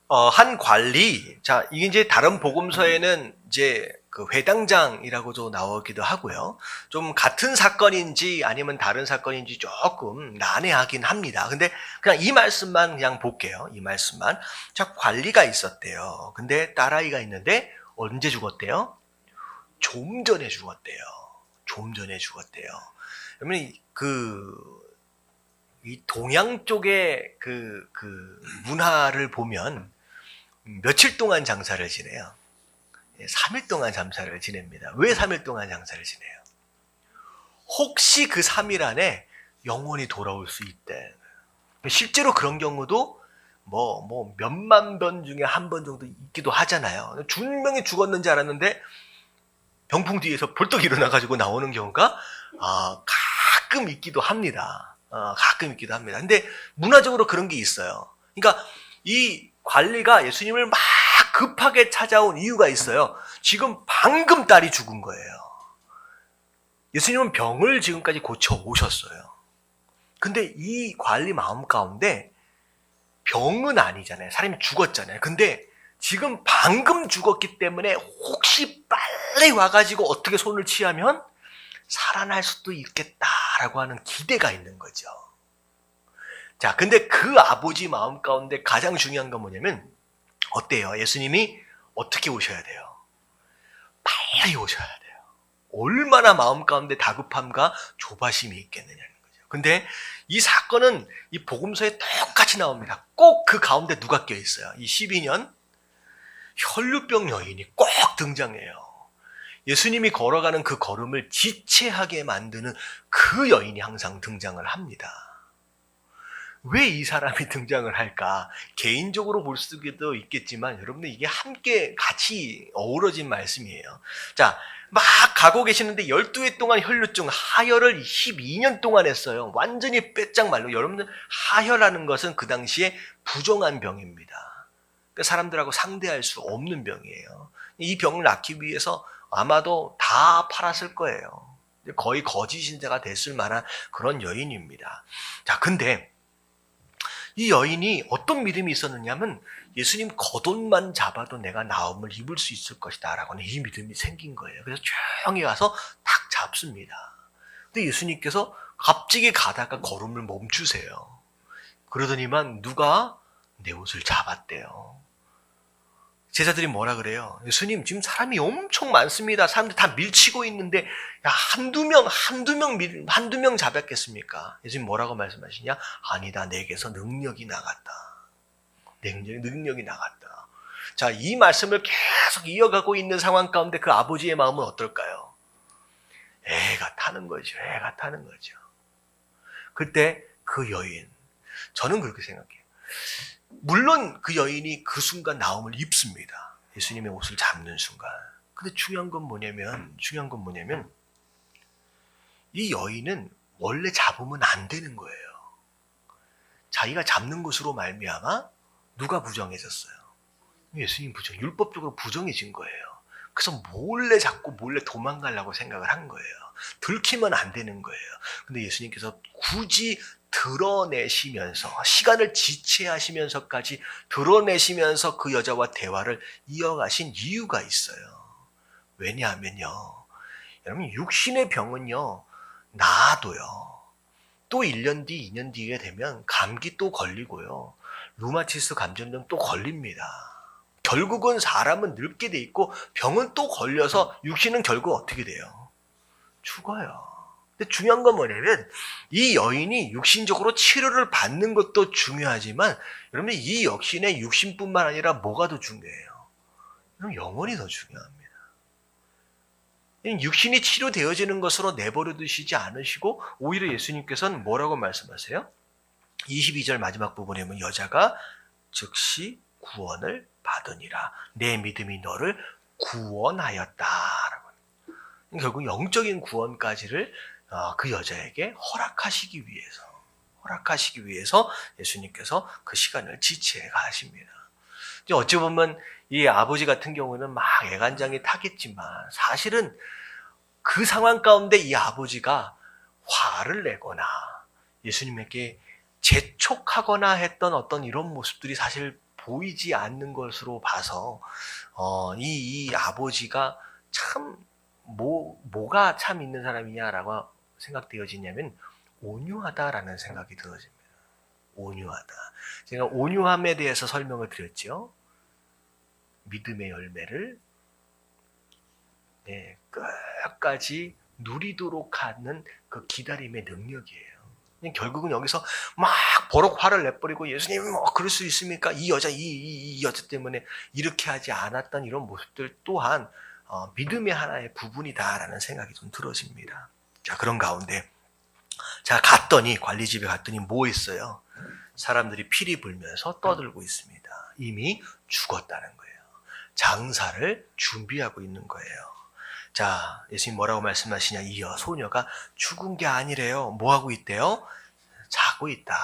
한 관리. 자, 이게 이제 다른 복음서에는 이제 그 회당장이라고도 나오기도 하고요. 좀 같은 사건인지 아니면 다른 사건인지 조금 난해하긴 합니다. 근데 그냥 이 말씀만 그냥 볼게요. 이 말씀만. 자, 관리가 있었대요. 근데 딸아이가 있는데 언제 죽었대요? 좀 전에 죽었대요. 좀 전에 죽었대요. 그러면 이 동양 쪽의 그 문화를 보면 며칠 동안 장사를 지내요? 3일 동안 장사를 지냅니다. 왜 3일 동안 장사를 지내요? 혹시 그 3일 안에 영혼이 돌아올 수 있대. 실제로 그런 경우도 몇만 번 중에 한 번 정도 있기도 하잖아요. 분명히 죽었는지 알았는데 병풍 뒤에서 벌떡 일어나가지고 나오는 경우가 가끔 있기도 합니다. 가끔 있기도 합니다. 근데 문화적으로 그런 게 있어요. 그러니까 이 관리가 예수님을 막 급하게 찾아온 이유가 있어요. 지금 방금 딸이 죽은 거예요. 예수님은 병을 지금까지 고쳐 오셨어요. 근데 이 관리 마음 가운데 병은 아니잖아요. 사람이 죽었잖아요. 근데 지금 방금 죽었기 때문에 혹시 빨리 와가지고 어떻게 손을 취하면 살아날 수도 있겠다라고 하는 기대가 있는 거죠. 자, 근데 그 아버지 마음 가운데 가장 중요한 건 뭐냐면 어때요? 예수님이 어떻게 오셔야 돼요? 빨리 오셔야 돼요. 얼마나 마음 가운데 다급함과 조바심이 있겠느냐는 거죠. 근데 이 사건은 이 복음서에 똑같이 나옵니다. 꼭 그 가운데 누가 껴있어요? 이 12년 혈루병 여인이 꼭 등장해요. 예수님이 걸어가는 그 걸음을 지체하게 만드는 그 여인이 항상 등장을 합니다. 왜 이 사람이 등장을 할까? 개인적으로 볼 수도 있겠지만 여러분들 이게 함께 같이 어우러진 말씀이에요. 자, 막 가고 계시는데 12해 동안 혈루증, 하혈을 12년 동안 했어요. 완전히 빼짝 말로. 여러분들 하혈하는 것은 그 당시에 부정한 병입니다. 그러니까 사람들하고 상대할 수 없는 병이에요. 이 병을 낫기 위해서 아마도 다 팔았을 거예요. 거의 거짓 신자가 됐을 만한 그런 여인입니다. 자, 근데 이 여인이 어떤 믿음이 있었느냐면 예수님 겉옷만 잡아도 내가 나음을 입을 수 있을 것이다 라고는 이 믿음이 생긴 거예요. 그래서 조용히 와서 탁 잡습니다. 근데 예수님께서 갑자기 가다가 걸음을 멈추세요. 그러더니만 누가 내 옷을 잡았대요. 제자들이 뭐라 그래요? 예수님 지금 사람이 엄청 많습니다. 사람들 다 밀치고 있는데 야, 한두 명 잡았겠습니까? 예수님 뭐라고 말씀하시냐? 아니다. 내게서 능력이 나갔다. 능력이 나갔다. 자, 이 말씀을 계속 이어가고 있는 상황 가운데 그 아버지의 마음은 어떨까요? 애가 타는 거죠. 그때 그 여인, 저는 그렇게 생각해요. 물론 그 여인이 그 순간 나음을 입습니다. 예수님의 옷을 잡는 순간. 근데 중요한 건 뭐냐면 이 여인은 원래 잡으면 안 되는 거예요. 자기가 잡는 것으로 말미암아 누가 부정해졌어요? 예수님 율법적으로 부정해진 거예요. 그래서 몰래 잡고 몰래 도망가려고 생각을 한 거예요. 들키면 안 되는 거예요. 근데 예수님께서 굳이 드러내시면서 시간을 지체하시면서까지 드러내시면서 그 여자와 대화를 이어가신 이유가 있어요. 왜냐하면요, 여러분 육신의 병은요 나아도요 또 1년 뒤, 2년 뒤에 되면 감기 또 걸리고요 루마티스 감전증 또 걸립니다. 결국은 사람은 늙게 돼 있고 병은 또 걸려서 육신은 결국 어떻게 돼요? 죽어요. 근데 중요한 건 뭐냐면 이 여인이 육신적으로 치료를 받는 것도 중요하지만 여러분 이 역신의 육신뿐만 아니라 뭐가 더 중요해요? 영혼이 더 중요합니다. 육신이 치료되어지는 것으로 내버려 두시지 않으시고 오히려 예수님께서는 뭐라고 말씀하세요? 22절 마지막 부분에 보면 여자가 즉시 구원을 받으니라. 내 믿음이 너를 구원하였다라고. 결국 영적인 구원까지를 그 여자에게 허락하시기 위해서 예수님께서 그 시간을 지체해 가십니다. 어찌 보면 이 아버지 같은 경우는 막 애간장이 타겠지만 사실은 그 상황 가운데 이 아버지가 화를 내거나 예수님에게 재촉하거나 했던 어떤 이런 모습들이 사실 보이지 않는 것으로 봐서 이 아버지가 참 뭐가 참 있는 사람이냐라고 생각되어지냐면 온유하다라는 생각이 들어집니다. 온유하다. 제가 온유함에 대해서 설명을 드렸죠. 믿음의 열매를 끝까지 누리도록 하는 그 기다림의 능력이에요. 결국은 여기서 막 버럭 화를 내버리고 예수님 그럴 수 있습니까? 이 여자 때문에 이렇게 하지 않았던 이런 모습들 또한 믿음의 하나의 부분이다라는 생각이 좀 들어집니다. 자, 그런 가운데 자 관리집에 갔더니 뭐 있어요? 사람들이 피리 불면서 떠들고 있습니다. 이미 죽었다는 거예요. 장사를 준비하고 있는 거예요. 자, 예수님 뭐라고 말씀하시냐? 이어 소녀가 죽은 게 아니래요. 뭐 하고 있대요? 자고 있다.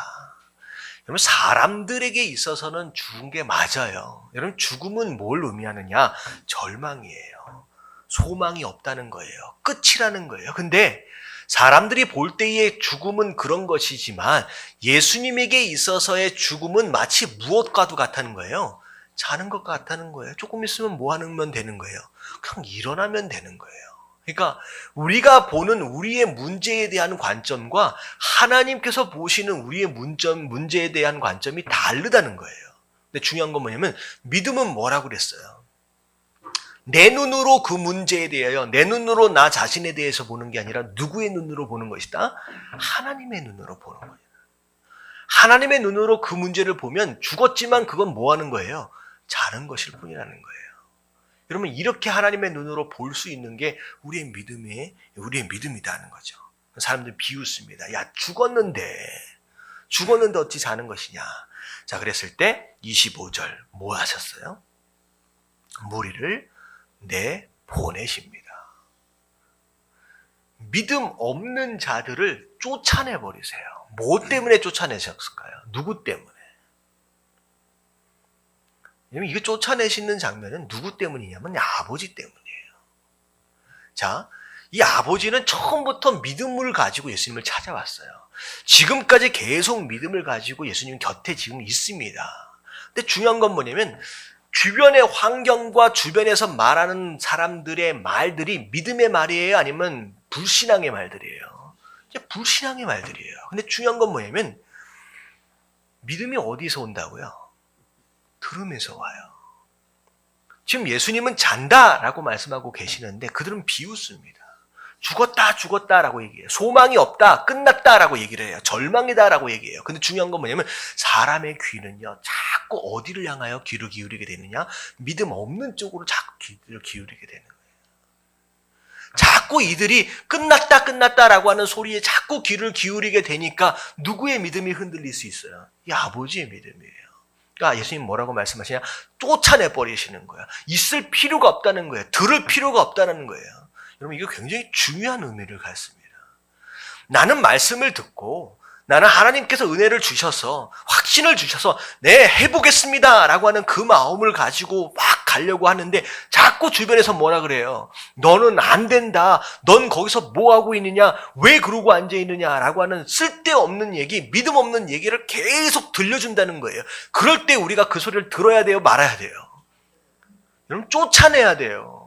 여러분, 사람들에게 있어서는 죽은 게 맞아요. 여러분, 죽음은 뭘 의미하느냐? 절망이에요. 소망이 없다는 거예요. 끝이라는 거예요. 근데 사람들이 볼 때의 죽음은 그런 것이지만 예수님에게 있어서의 죽음은 마치 무엇과도 같다는 거예요. 자는 것 같다는 거예요. 조금 있으면 뭐 하면 되는 거예요? 그냥 일어나면 되는 거예요. 그러니까 우리가 보는 우리의 문제에 대한 관점과 하나님께서 보시는 우리의 문제에 대한 관점이 다르다는 거예요. 근데 중요한 건 뭐냐면 믿음은 뭐라고 그랬어요? 내 눈으로 그 문제에 대하여 내 눈으로 나 자신에 대해서 보는 게 아니라 누구의 눈으로 보는 것이다? 하나님의 눈으로 보는 거예요. 하나님의 눈으로 그 문제를 보면 죽었지만 그건 뭐 하는 거예요? 자는 것일 뿐이라는 거예요. 여러분, 이렇게 하나님의 눈으로 볼 수 있는 게 우리의 믿음이다는 거죠. 사람들이 비웃습니다. 야, 죽었는데 어찌 자는 것이냐. 자, 그랬을 때 25절 뭐 하셨어요? 무리를 내보내십니다. 믿음 없는 자들을 쫓아내버리세요. 뭐 때문에 쫓아내셨을까요? 누구 때문에? 이거 쫓아내시는 장면은 누구 때문이냐면 아버지 때문이에요. 자, 이 아버지는 처음부터 믿음을 가지고 예수님을 찾아왔어요. 지금까지 계속 믿음을 가지고 예수님 곁에 지금 있습니다. 근데 중요한 건 뭐냐면 주변의 환경과 주변에서 말하는 사람들의 말들이 믿음의 말이에요? 아니면 불신앙의 말들이에요? 이제 불신앙의 말들이에요. 근데 중요한 건 뭐냐면 믿음이 어디서 온다고요? 들으면서 와요. 지금 예수님은 잔다라고 말씀하고 계시는데 그들은 비웃습니다. 죽었다라고 얘기해요. 소망이 없다, 끝났다라고 얘기를 해요. 절망이다라고 얘기해요. 근데 중요한 건 뭐냐면 사람의 귀는요, 자꾸 어디를 향하여 귀를 기울이게 되느냐? 믿음 없는 쪽으로 자꾸 귀를 기울이게 되는 거예요. 자꾸 이들이 끝났다라고 하는 소리에 자꾸 귀를 기울이게 되니까 누구의 믿음이 흔들릴 수 있어요? 이 아버지의 믿음이에요. 그러니까 예수님 뭐라고 말씀하시냐? 쫓아내버리시는 거예요. 있을 필요가 없다는 거예요. 들을 필요가 없다는 거예요. 여러분, 이거 굉장히 중요한 의미를 갖습니다. 나는 말씀을 듣고 나는 하나님께서 은혜를 주셔서 확신을 주셔서 네, 해보겠습니다 라고 하는 그 마음을 가지고 막 가려고 하는데 자꾸 주변에서 뭐라 그래요? 너는 안 된다. 넌 거기서 뭐하고 있느냐? 왜 그러고 앉아있느냐? 라고 하는 쓸데없는 얘기, 믿음 없는 얘기를 계속 들려준다는 거예요. 그럴 때 우리가 그 소리를 들어야 돼요? 말아야 돼요? 여러분, 쫓아내야 돼요.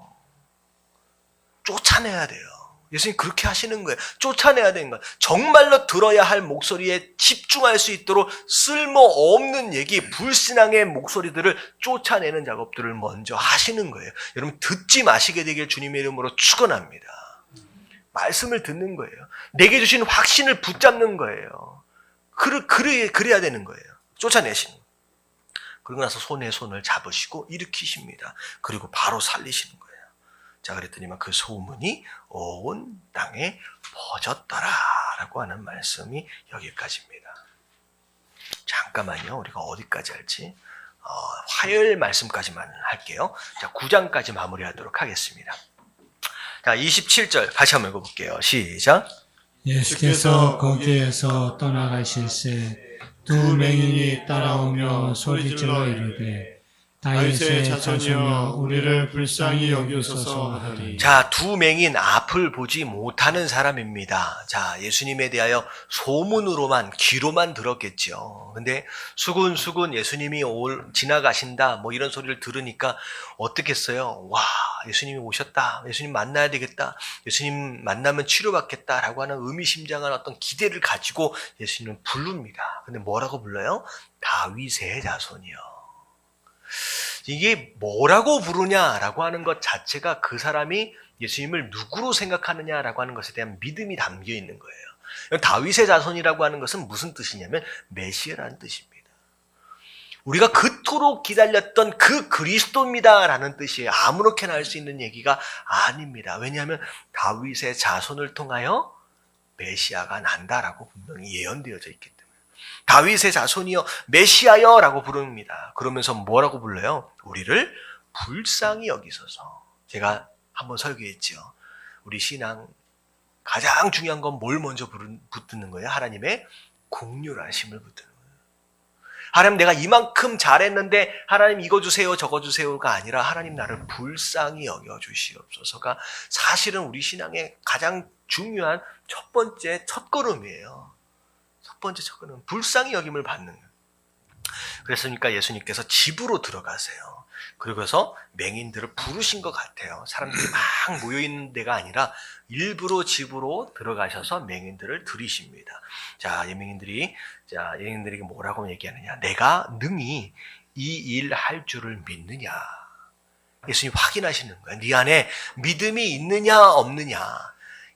쫓아내야 돼요. 예수님 그렇게 하시는 거예요. 쫓아내야 되는 거예요. 정말로 들어야 할 목소리에 집중할 수 있도록 쓸모없는 얘기, 불신앙의 목소리들을 쫓아내는 작업들을 먼저 하시는 거예요. 여러분, 듣지 마시게 되길 주님의 이름으로 축원합니다. 말씀을 듣는 거예요. 내게 주신 확신을 붙잡는 거예요. 그래야 되는 거예요. 쫓아내시는 거예요. 그러고 나서 손에 손을 잡으시고 일으키십니다. 그리고 바로 살리시는 거예요. 자, 그랬더니만 그 소문이 온 땅에 퍼졌더라라고 하는 말씀이 여기까지입니다. 잠깐만요. 우리가 어디까지 할지 화요일 말씀까지만 할게요. 자, 9장까지 마무리하도록 하겠습니다. 자, 27절 다시 한번 읽어볼게요. 시작. 예수께서 거기에서 떠나가실새 두 맹인이 따라오며 소리질러 이르되 다윗의 자손이여 우리를 불쌍히 여기소서 하더니. 자, 두 맹인 앞을 보지 못하는 사람입니다. 자, 예수님에 대하여 소문으로만 귀로만 들었겠죠. 근데 수군수군 예수님이 지나가신다 뭐 이런 소리를 들으니까 어떻겠어요? 와, 예수님이 오셨다. 예수님 만나야 되겠다. 예수님 만나면 치료받겠다라고 하는 의미심장한 어떤 기대를 가지고 예수님은 부릅니다. 근데 뭐라고 불러요? 다윗의 자손이요. 이게 뭐라고 부르냐라고 하는 것 자체가 그 사람이 예수님을 누구로 생각하느냐라고 하는 것에 대한 믿음이 담겨 있는 거예요. 다윗의 자손이라고 하는 것은 무슨 뜻이냐면 메시아라는 뜻입니다. 우리가 그토록 기다렸던 그 그리스도입니다라는 뜻이에요. 아무렇게나 할 수 있는 얘기가 아닙니다. 왜냐하면 다윗의 자손을 통하여 메시아가 난다라고 분명히 예언되어져 있기 때문에. 다윗의 자손이여 메시아여 라고 부릅니다. 그러면서 뭐라고 불러요? 우리를 불쌍히 여기소서. 제가 한번 설교했죠. 우리 신앙 가장 중요한 건 뭘 먼저 붙드는 거예요? 하나님의 긍휼하심을 붙드는 거예요. 하나님 내가 이만큼 잘했는데 하나님 이거 주세요 저거 주세요가 아니라 하나님 나를 불쌍히 여겨주시옵소서가 사실은 우리 신앙의 가장 중요한 첫 번째 첫걸음이에요. 첫 번째 첫걸음 불쌍히 여김을 받는 거예요. 그랬으니까 예수님께서 집으로 들어가세요. 그러고서 맹인들을 부르신 것 같아요. 사람들이 막 모여있는 데가 아니라 일부러 집으로 들어가셔서 맹인들을 들이십니다. 자, 맹인들에게 뭐라고 얘기하느냐? 내가 능히 이 일 할 줄을 믿느냐? 예수님 확인하시는 거예요. 네 안에 믿음이 있느냐 없느냐?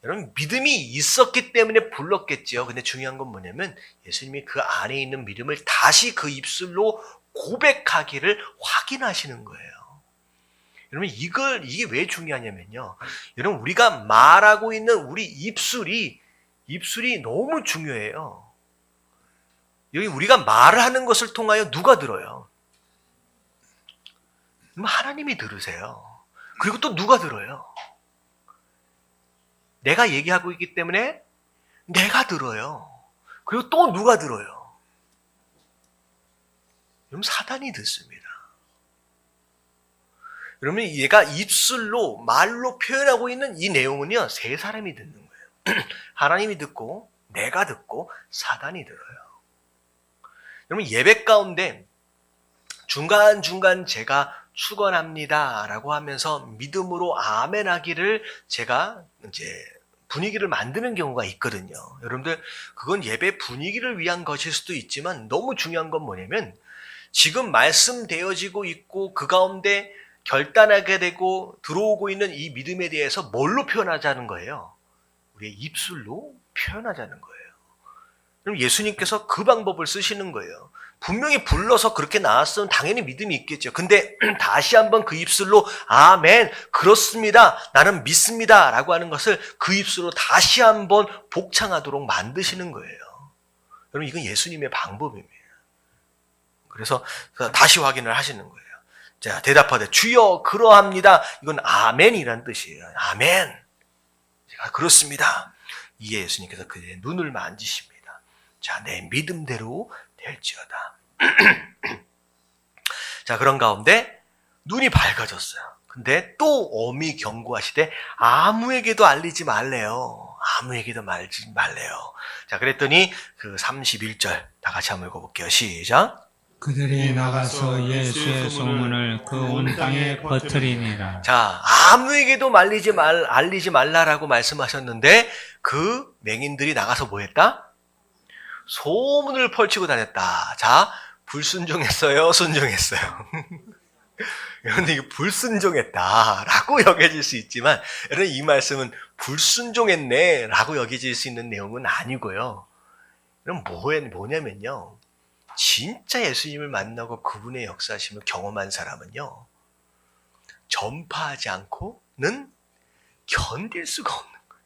여러분 믿음이 있었기 때문에 불렀겠죠. 근데 중요한 건 뭐냐면 예수님이 그 안에 있는 믿음을 다시 그 입술로 고백하기를 확인하시는 거예요. 여러분 이게 왜 중요하냐면요. 여러분 우리가 말하고 있는 우리 입술이 너무 중요해요. 여기 우리가 말을 하는 것을 통하여 누가 들어요? 하나님이 들으세요. 그리고 또 누가 들어요? 내가 얘기하고 있기 때문에 내가 들어요. 그리고 또 누가 들어요? 여러분 사단이 듣습니다. 여러분 얘가 입술로 말로 표현하고 있는 이 내용은요. 세 사람이 듣는 거예요. 하나님이 듣고 내가 듣고 사단이 들어요. 여러분 예배 가운데 중간중간 제가 축원합니다 라고 하면서 믿음으로 아멘 하기를 제가 이제 분위기를 만드는 경우가 있거든요. 여러분들 그건 예배 분위기를 위한 것일 수도 있지만 너무 중요한 건 뭐냐면 지금 말씀되어지고 있고 그 가운데 결단하게 되고 들어오고 있는 이 믿음에 대해서 뭘로 표현하자는 거예요? 우리의 입술로 표현하자는 거예요. 그럼 예수님께서 그 방법을 쓰시는 거예요. 분명히 불러서 그렇게 나왔으면 당연히 믿음이 있겠죠. 근데 다시 한번 그 입술로 아멘 그렇습니다 나는 믿습니다 라고 하는 것을 그 입술로 다시 한번 복창하도록 만드시는 거예요. 여러분 이건 예수님의 방법입니다. 그래서 다시 확인을 하시는 거예요. 자 대답하되 주여 그러합니다. 이건 아멘이란 뜻이에요. 아멘 제가 그렇습니다. 이에 예수님께서 그의 눈을 만지십니다. 자 내 믿음대로 될지어다. 자 그런 가운데 눈이 밝아졌어요. 근데 또 엄히 경고하시되 아무에게도 알리지 말래요. 아무에게도 말지 말래요. 자 그랬더니 그 31절 다 같이 한번 읽어볼게요. 시작. 그들이 나가서 예수의 소문을 그 온 땅에 퍼뜨리니라. 자 아무에게도 알리지 말라라고 말씀하셨는데 그 맹인들이 나가서 뭐 했다? 소문을 펼치고 다녔다. 자, 불순종했어요? 순종했어요? 그런데 이게 불순종했다라고 여겨질 수 있지만, 여러분 이 말씀은 불순종했네라고 여겨질 수 있는 내용은 아니고요. 그럼 뭐냐면요. 진짜 예수님을 만나고 그분의 역사심을 경험한 사람은요. 전파하지 않고는 견딜 수가 없는 거예요.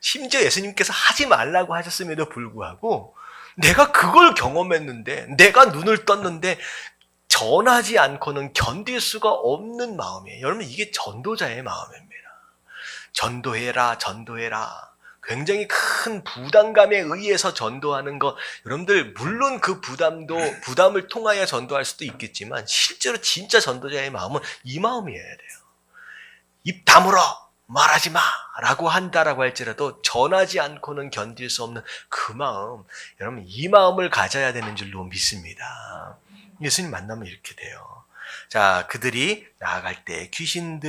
심지어 예수님께서 하지 말라고 하셨음에도 불구하고 내가 그걸 경험했는데 내가 눈을 떴는데 전하지 않고는 견딜 수가 없는 마음이에요. 여러분 이게 전도자의 마음입니다. 전도해라 전도해라. 굉장히 큰 부담감에 의해서 전도하는 것 여러분들 물론 그 부담을 통하여 전도할 수도 있겠지만 실제로 진짜 전도자의 마음은 이 마음이어야 돼요. 입 다물어 말하지 마 라고 한다라고 할지라도 전하지 않고는 견딜 수 없는 그 마음 여러분 이 마음을 가져야 되는 줄로 믿습니다. 예수님 만나면 이렇게 돼요. 자 그들이 나아갈 때 귀신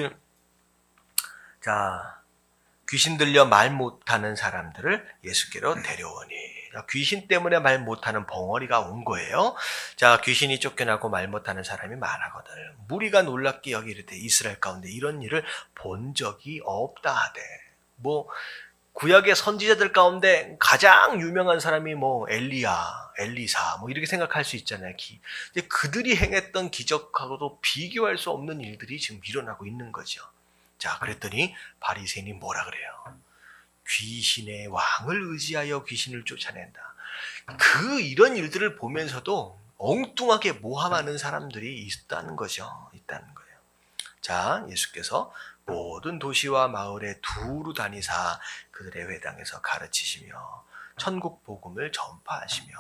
들려 말 못하는 사람들을 예수께로 데려오니 귀신 때문에 말 못하는 벙어리가 온 거예요. 자 귀신이 쫓겨나고 말 못하는 사람이 많아거든 무리가 놀랍게 여기르되 이스라엘 가운데 이런 일을 본 적이 없다 하되 뭐 구약의 선지자들 가운데 가장 유명한 사람이 뭐 엘리사 뭐 이렇게 생각할 수 있잖아요. 근데 그들이 행했던 기적하고도 비교할 수 없는 일들이 지금 일어나고 있는 거죠. 자, 그랬더니 바리새인이 뭐라 그래요? 귀신의 왕을 의지하여 귀신을 쫓아낸다. 이런 일들을 보면서도 엉뚱하게 모함하는 사람들이 있다는 거죠. 있다는 거예요. 자, 예수께서 모든 도시와 마을에 두루 다니사 그들의 회당에서 가르치시며 천국 복음을 전파하시며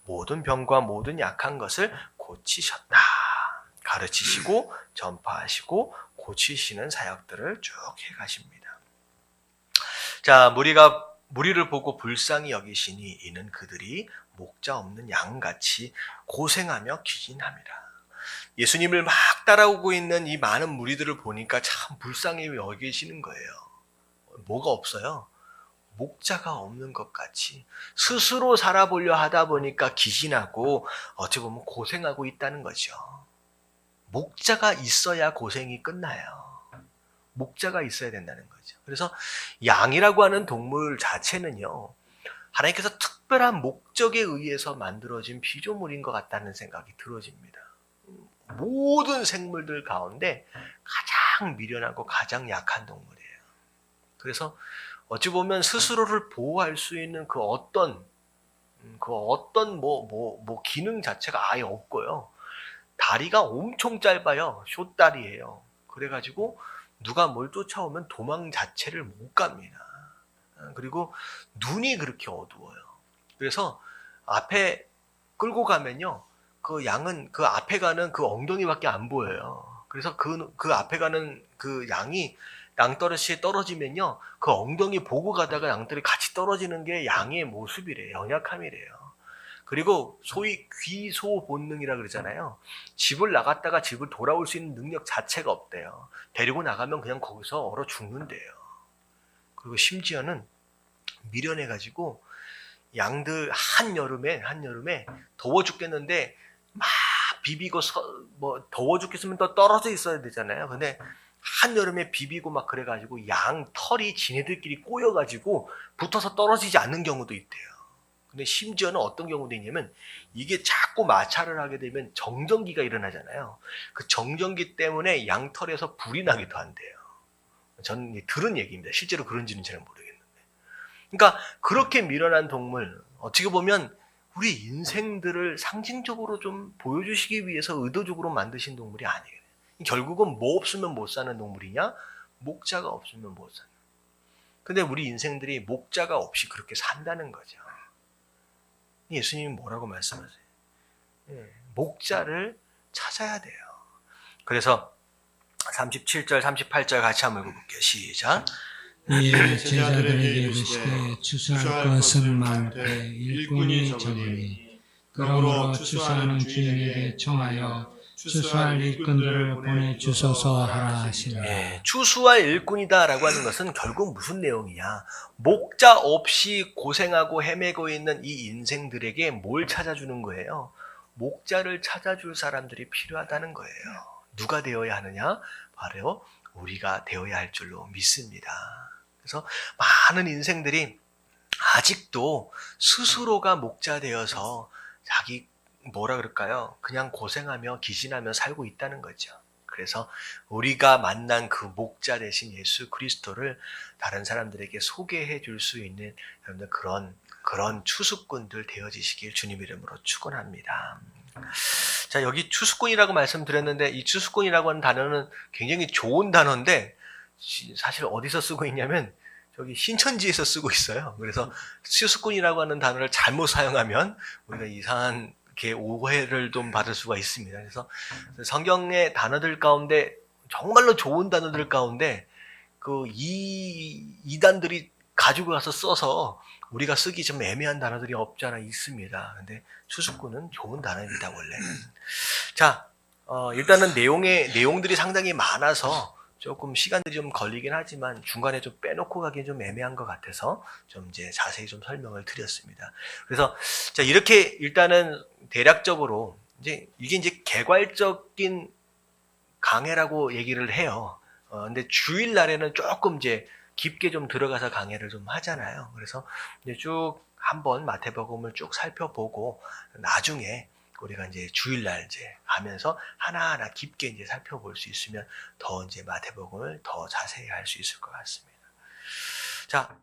모든 병과 모든 약한 것을 고치셨다. 가르치시고 전파하시고 고치시는 사역들을 쭉 해가십니다. 자, 무리를 보고 불쌍히 여기시니 이는 그들이 목자 없는 양같이 고생하며 기진함이라. 예수님을 막 따라오고 있는 이 많은 무리들을 보니까 참 불쌍히 여기시는 거예요. 뭐가 없어요? 목자가 없는 것 같이 스스로 살아보려 하다 보니까 기진하고 어찌 보면 고생하고 있다는 거죠. 목자가 있어야 고생이 끝나요. 목자가 있어야 된다는 거죠. 그래서 양이라고 하는 동물 자체는요, 하나님께서 특별한 목적에 의해서 만들어진 피조물인 것 같다는 생각이 들어집니다. 모든 생물들 가운데 가장 미련하고 가장 약한 동물이에요. 그래서 어찌 보면 스스로를 보호할 수 있는 그 어떤 기능 자체가 아예 없고요. 다리가 엄청 짧아요. 숏다리예요. 그래가지고 누가 뭘 쫓아오면 도망 자체를 못 갑니다. 그리고 눈이 그렇게 어두워요. 그래서 앞에 끌고 가면요, 그 양은 그 앞에 가는 그 엉덩이밖에 안 보여요. 그래서 그 앞에 가는 그 양이 양떨어시에 떨어지면요, 그 엉덩이 보고 가다가 양털이 같이 떨어지는 게 양의 모습이래요. 연약함이래요. 그리고 소위 귀소 본능이라 그러잖아요. 집을 나갔다가 집을 돌아올 수 있는 능력 자체가 없대요. 데리고 나가면 그냥 거기서 얼어 죽는데요. 그리고 심지어는 미련해가지고 양들 한여름에 더워 죽겠는데 막 비비고 더워 죽겠으면 또 떨어져 있어야 되잖아요. 근데 한여름에 비비고 막 그래가지고 양 털이 지네들끼리 꼬여가지고 붙어서 떨어지지 않는 경우도 있대요. 근데 심지어는 어떤 경우도 있냐면 이게 자꾸 마찰을 하게 되면 정전기가 일어나잖아요. 그 정전기 때문에 양털에서 불이 나기도 한대요. 저는 들은 얘기입니다. 실제로 그런지는 잘 모르겠는데. 그러니까 그렇게 미련한 동물, 어떻게 보면 우리 인생들을 상징적으로 좀 보여주시기 위해서 의도적으로 만드신 동물이 아니에요. 결국은 뭐 없으면 못 사는 동물이냐? 목자가 없으면 못 사는. 근데 우리 인생들이 목자가 없이 그렇게 산다는 거죠. 예수님이 뭐라고 말씀하세요? 목자를 찾아야 돼요. 그래서 37절, 38절 같이 한번 읽어볼게요. 시작. 이에 제자들에게 이르시되 추수할 것은 많되 일꾼이 적으니 그러므로 추수하는 주인에게 청하여 추수할 일꾼들을 보내주소서 하라 하시니라. 추수할 일꾼이다라고 하는 것은 결국 무슨 내용이냐? 목자 없이 고생하고 헤매고 있는 이 인생들에게 뭘 찾아주는 거예요? 목자를 찾아줄 사람들이 필요하다는 거예요. 누가 되어야 하느냐? 바로 우리가 되어야 할 줄로 믿습니다. 그래서 많은 인생들이 아직도 스스로가 목자 되어서 자기 뭐라 그럴까요? 그냥 고생하며 기진하며 살고 있다는 거죠. 그래서 우리가 만난 그 목자 되신 예수 그리스도를 다른 사람들에게 소개해 줄 수 있는 여러분들 그런 추수꾼들 되어지시길 주님 이름으로 축원합니다. 자, 여기 추수꾼이라고 말씀드렸는데 이 추수꾼이라고 하는 단어는 굉장히 좋은 단어인데 사실 어디서 쓰고 있냐면 저기 신천지에서 쓰고 있어요. 그래서 추수꾼이라고 하는 단어를 잘못 사용하면 우리가 이상한 이렇게 오해를 좀 받을 수가 있습니다. 그래서 성경의 단어들 가운데 정말로 좋은 단어들 가운데 그 이단들이 가지고 가서 써서 우리가 쓰기 좀 애매한 단어들이 없지 않아 있습니다. 근데 추수꾼은 좋은 단어입니다, 원래. 자, 일단은 내용들이 상당히 많아서 조금 시간들이 좀 걸리긴 하지만 중간에 좀 빼놓고 가기엔 좀 애매한 것 같아서 좀 이제 자세히 좀 설명을 드렸습니다. 그래서 자, 이렇게 일단은 대략적으로 이게 이제 개괄적인 강해라고 얘기를 해요. 근데 주일날에는 조금 이제 깊게 좀 들어가서 강해를 좀 하잖아요. 그래서 이제 쭉 한번 마태복음을 쭉 살펴보고 나중에 우리가 이제 주일날 이제 가면서 하나하나 깊게 이제 살펴볼 수 있으면 더 이제 마태복음을 더 자세히 할 수 있을 것 같습니다. 자.